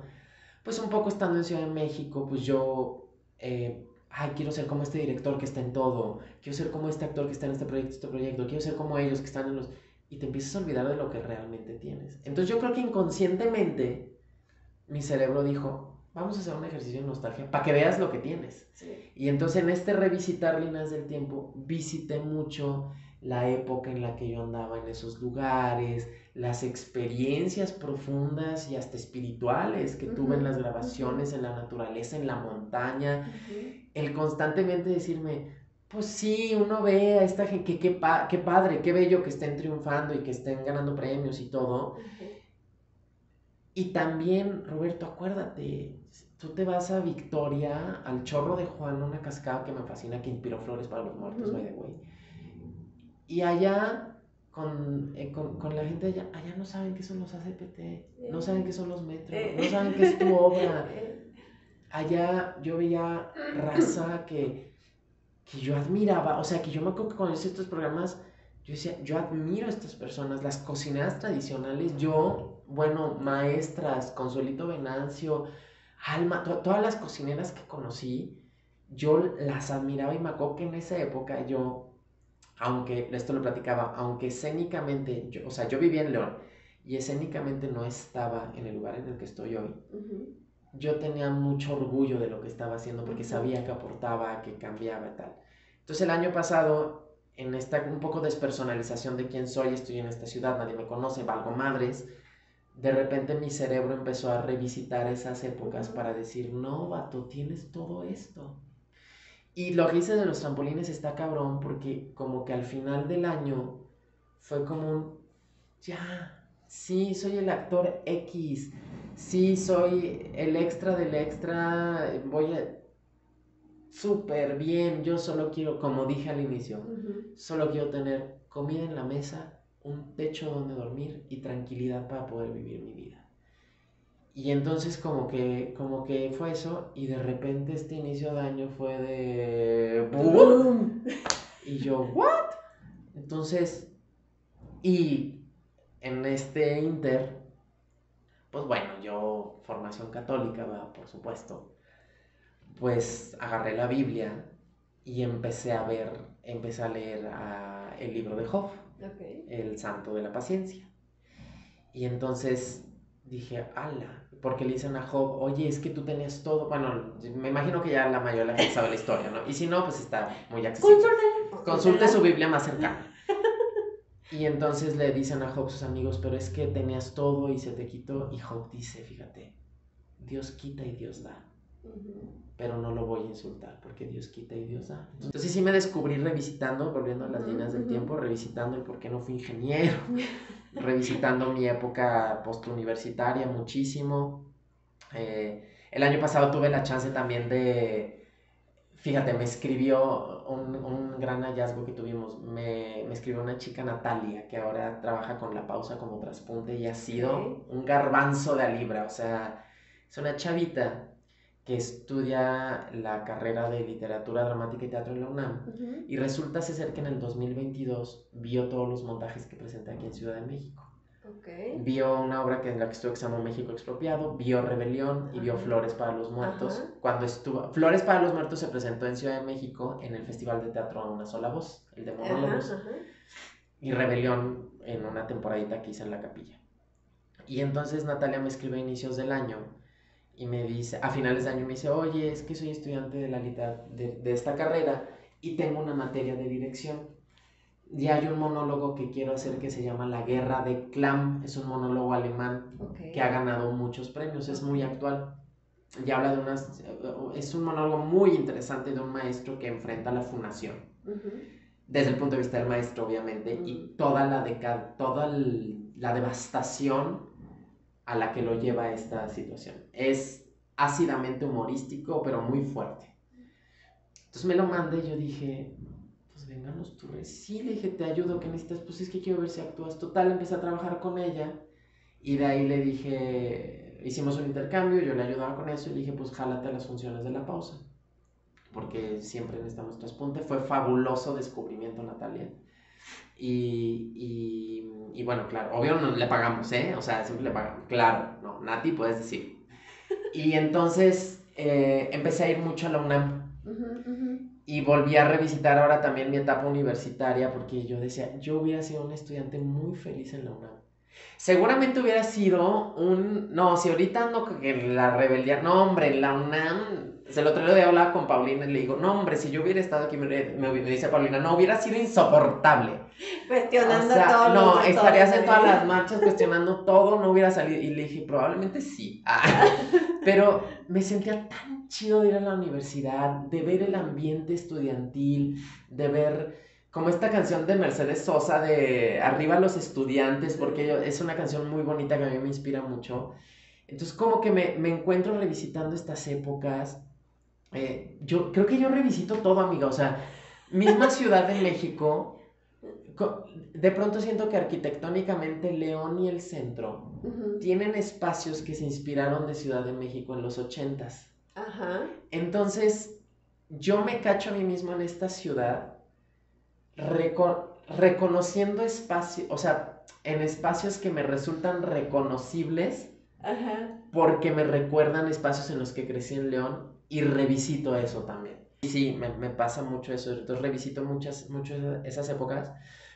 pues un poco estando en Ciudad de México, pues yo, quiero ser como este director que está en todo, quiero ser como este actor que está en este proyecto, quiero ser como ellos que están en los... Y te empiezas a olvidar de lo que realmente tienes. Entonces yo creo que inconscientemente mi cerebro dijo, vamos a hacer un ejercicio de nostalgia para que veas lo que tienes. Sí. Y entonces en este revisitar líneas del tiempo, visité mucho la época en la que yo andaba en esos lugares, las experiencias profundas y hasta espirituales que tuve en las grabaciones, en la naturaleza, en la montaña, el constantemente decirme, pues sí, uno ve a esta gente, qué padre, qué bello que estén triunfando y que estén ganando premios y todo. Y también, Roberto, acuérdate, tú te vas a Victoria, al Chorro de Juan, una cascada que me fascina, que inspiró Flores para los Muertos, by the way. Y allá, con la gente allá no saben qué son los ACPT, no saben qué son los metros, no saben qué es tu obra. Allá yo veía raza que yo admiraba, o sea, que yo me acuerdo que cuando hice estos programas, yo decía, yo admiro a estas personas, las cocineras tradicionales, maestras, Consuelito Venancio, Alma, todas las cocineras que conocí, yo las admiraba y me acuerdo que en esa época yo, aunque, esto lo platicaba, aunque escénicamente, yo vivía en León y escénicamente no estaba en el lugar en el que estoy hoy, yo tenía mucho orgullo de lo que estaba haciendo porque sabía que aportaba, que cambiaba y tal. Entonces el año pasado, en esta un poco despersonalización de quién soy, estoy en esta ciudad, nadie me conoce, valgo madres, de repente mi cerebro empezó a revisitar esas épocas para decir, no, vato, tienes todo esto. Y lo que hice de los trampolines está cabrón porque como que al final del año fue como sí, soy el actor X, sí, soy el extra del extra, voy a... súper bien, yo solo quiero, como dije al inicio, solo quiero tener comida en la mesa, un techo donde dormir y tranquilidad para poder vivir mi vida. Y entonces como que fue eso y de repente este inicio de año fue de... ¡Boom! Y yo, ¿what? Entonces, y en este inter, pues bueno, yo, formación católica, ¿verdad? Por supuesto, pues agarré la Biblia y empecé a leer el libro de Job, el santo de la paciencia. Y entonces dije, ala, porque le dicen a Job, oye, es que tú tenías todo, bueno, me imagino que ya la mayoría de la gente sabe la historia, ¿no? Y si no, pues está muy accesible. Consulte su Biblia más cercana. Y entonces le dicen a Job sus amigos, pero es que tenías todo y se te quitó. Y Job dice, fíjate, Dios quita y Dios da. Pero no lo voy a insultar porque Dios quita y Dios da. Entonces sí me descubrí revisitando, volviendo a las líneas del tiempo, revisitando el por qué no fui ingeniero, revisitando mi época postuniversitaria muchísimo. El año pasado tuve la chance también de, fíjate, me escribió un gran hallazgo que tuvimos, me escribió una chica, Natalia, que ahora trabaja con La Pausa como traspunte y ha sido un garbanzo de a libra, o sea, es una chavita que estudia la carrera de literatura dramática y teatro en la UNAM, y resulta ser que en el 2022 vio todos los montajes que presenté aquí en Ciudad de México. Ok. Vio una obra en la que estuvo que se llama México Expropiado, vio Rebelión y vio Ajá. Flores para los Muertos. Ajá. Cuando estuvo, Flores para los Muertos se presentó en Ciudad de México en el Festival de Teatro a una sola voz, el de Ajá, monólogos, ajá. y Rebelión en una temporadita que hice en la Capilla. Y entonces Natalia me escribe a inicios del año y me dice, a finales de año me dice, oye, es que soy estudiante de, de esta carrera y tengo una materia de dirección. Y hay un monólogo que quiero hacer que se llama La Guerra de Clam. Es un monólogo alemán que ha ganado muchos premios, es muy actual. Y habla de unas... Es un monólogo muy interesante de un maestro que enfrenta la fundación. Desde el punto de vista del maestro, obviamente, y toda la devastación a la que lo lleva esta situación. Es ácidamente humorístico, pero muy fuerte. Entonces me lo mandé y yo dije, pues vénganos tú. Sí, le dije, te ayudo, ¿qué necesitas? Pues es que quiero ver si actúas. Total, empecé a trabajar con ella y de ahí le dije, hicimos un intercambio, yo le ayudaba con eso y le dije, pues jálate a las funciones de la pausa, porque siempre necesitamos traspunte. Fue fabuloso descubrimiento, Natalia. Y bueno, claro, obvio no le pagamos, ¿eh? O sea, siempre le pagamos. Claro, no, Nati, puedes decir. Y entonces empecé a ir mucho a la UNAM. Y volví a revisitar ahora también mi etapa universitaria porque yo decía, yo hubiera sido un estudiante muy feliz en la UNAM. Seguramente hubiera sido un... No, si ahorita ando que la rebeldía... No, hombre, la UNAM... El otro día hablaba con Paulina y le digo, no, hombre, si yo hubiera estado aquí, me dice Paulina, no, hubiera sido insoportable. Cuestionando o sea, todo. No, estarías en todas las marchas cuestionando todo, no hubiera salido. Y le dije, probablemente sí. Pero me sentía tan chido de ir a la universidad, de ver el ambiente estudiantil, de ver... Como esta canción de Mercedes Sosa de Arriba los estudiantes, porque es una canción muy bonita que a mí me inspira mucho. Entonces como que me encuentro revisitando estas épocas. Yo creo que yo revisito todo, amiga. O sea, misma Ciudad de México, de pronto siento que arquitectónicamente León y el centro tienen espacios que se inspiraron de Ciudad de México en los 80s. Ajá. Entonces, yo me cacho a mí mismo en esta ciudad reconociendo espacios, o sea, en espacios que me resultan reconocibles. Ajá. Porque me recuerdan espacios en los que crecí en León y revisito eso también. Y sí, me pasa mucho eso, entonces revisito mucho esas épocas,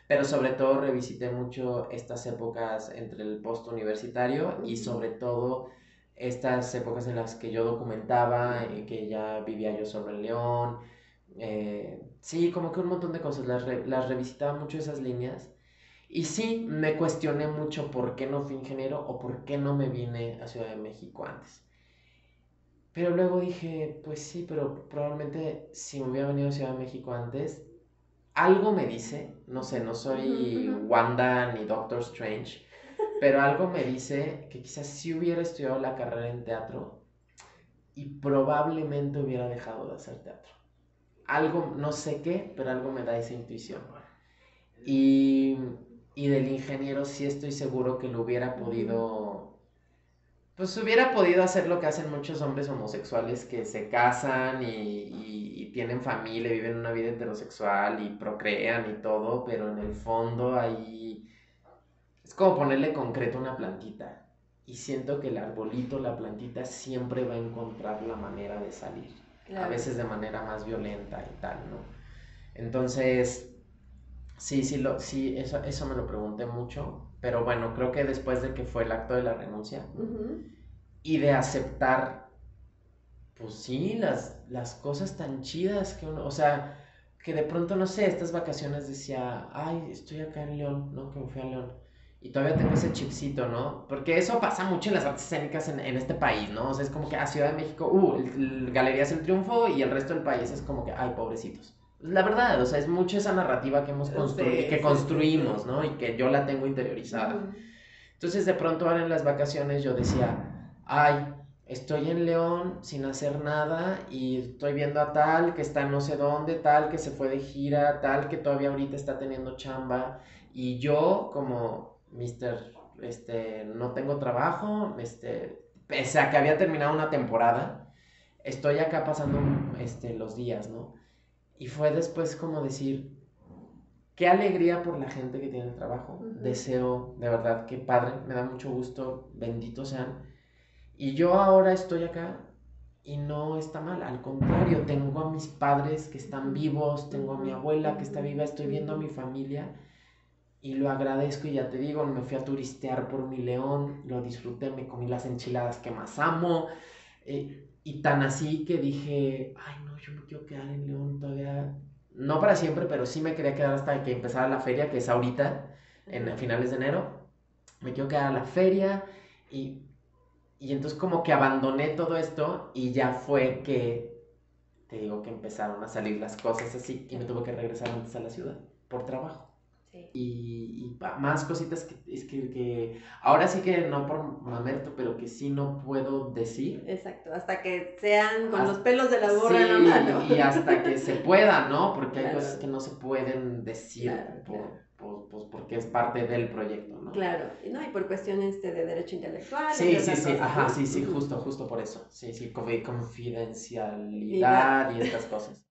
pero sobre todo revisité mucho estas épocas entre el post-universitario y sobre todo estas épocas en las que yo documentaba, que ya vivía yo sobre el León. Sí, como que un montón de cosas, las revisitaba mucho esas líneas. Y sí, me cuestioné mucho por qué no fui ingeniero o por qué no me vine a Ciudad de México antes. Pero luego dije, pues sí, pero probablemente si me hubiera venido a Ciudad de México antes, algo me dice, no sé, no soy Wanda ni Doctor Strange, pero algo me dice que quizás sí hubiera estudiado la carrera en teatro y probablemente hubiera dejado de hacer teatro. Algo, no sé qué, pero algo me da esa intuición. Y del ingeniero sí estoy seguro que lo hubiera podido, pues hubiera podido hacer lo que hacen muchos hombres homosexuales que se casan y tienen familia, viven una vida heterosexual y procrean y todo, pero en el fondo ahí es como ponerle concreto a una plantita. Y siento que el arbolito, la plantita, siempre va a encontrar la manera de salir. Claro. A veces de manera más violenta y tal, ¿no? Entonces... Sí, eso me lo pregunté mucho, pero bueno, creo que después de que fue el acto de la renuncia y de aceptar, pues sí, las cosas tan chidas que uno, o sea, que de pronto, no sé, estas vacaciones decía, ay, estoy acá en León, ¿no? Que me fui a León. Y todavía tengo ese chipcito, ¿no? Porque eso pasa mucho en las artes escénicas en este país, ¿no? O sea, es como que a Ciudad de México, Galerías El Triunfo y el resto del país es como que, ay, pobrecitos. La verdad, o sea, es mucho esa narrativa que hemos construido, que construimos, ¿no? Y que yo la tengo interiorizada. Entonces, de pronto ahora en las vacaciones yo decía, ay, estoy en León sin hacer nada y estoy viendo a tal que está en no sé dónde, tal que se fue de gira, tal que todavía ahorita está teniendo chamba y yo como no tengo trabajo, pese a que había terminado una temporada, estoy acá pasando los días, ¿no? Y fue después como decir, qué alegría por la gente que tiene trabajo. Deseo, de verdad, qué padre, me da mucho gusto, benditos sean. Y yo ahora estoy acá y no está mal, al contrario, tengo a mis padres que están vivos, tengo a mi abuela que está viva, estoy viendo a mi familia y lo agradezco. Y ya te digo, me fui a turistear por mi León, lo disfruté, me comí las enchiladas que más amo, y tan así que dije, ay no, yo me quiero quedar en León todavía, no para siempre, pero sí me quería quedar hasta que empezara la feria, que es ahorita, a finales de enero, me quiero quedar a la feria. Y entonces como que abandoné todo esto y ya fue que, te digo, que empezaron a salir las cosas así y me tuve que regresar antes a la ciudad por trabajo. Sí. Y más cositas que ahora sí que no por mamerto, pero que sí no puedo decir. Exacto, hasta que sean con los pelos de la burra sí, en la mano. Y hasta que se pueda, ¿no? Porque hay Claro. cosas que no se pueden decir pues porque es parte del proyecto, ¿no? Claro, no, y por cuestiones de derecho intelectual. Sí, entre sí, otras cosas, ajá, ¿no? sí, justo por eso. Sí, confidencialidad y estas cosas.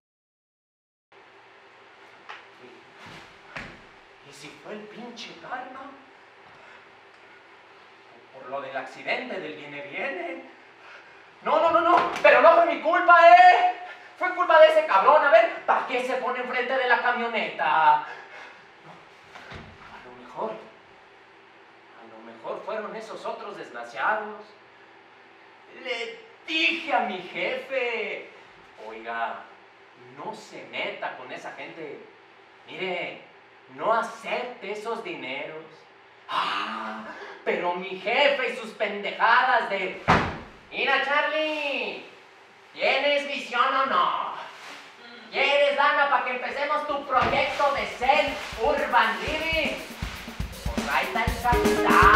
¿Y si fue el pinche karma? Por lo del accidente del viene. No, pero no fue mi culpa, Fue culpa de ese cabrón. A ver, ¿para qué se pone enfrente de la camioneta? A lo mejor fueron esos otros desgraciados. Le dije a mi jefe, oiga, no se meta con esa gente. Mire, no acepte esos dineros. Ah, pero mi jefe y sus pendejadas de... Mira, Charlie, ¿tienes visión o no? ¿Quieres lana para que empecemos tu proyecto de Self Urban Living? Pues ahí está el capital.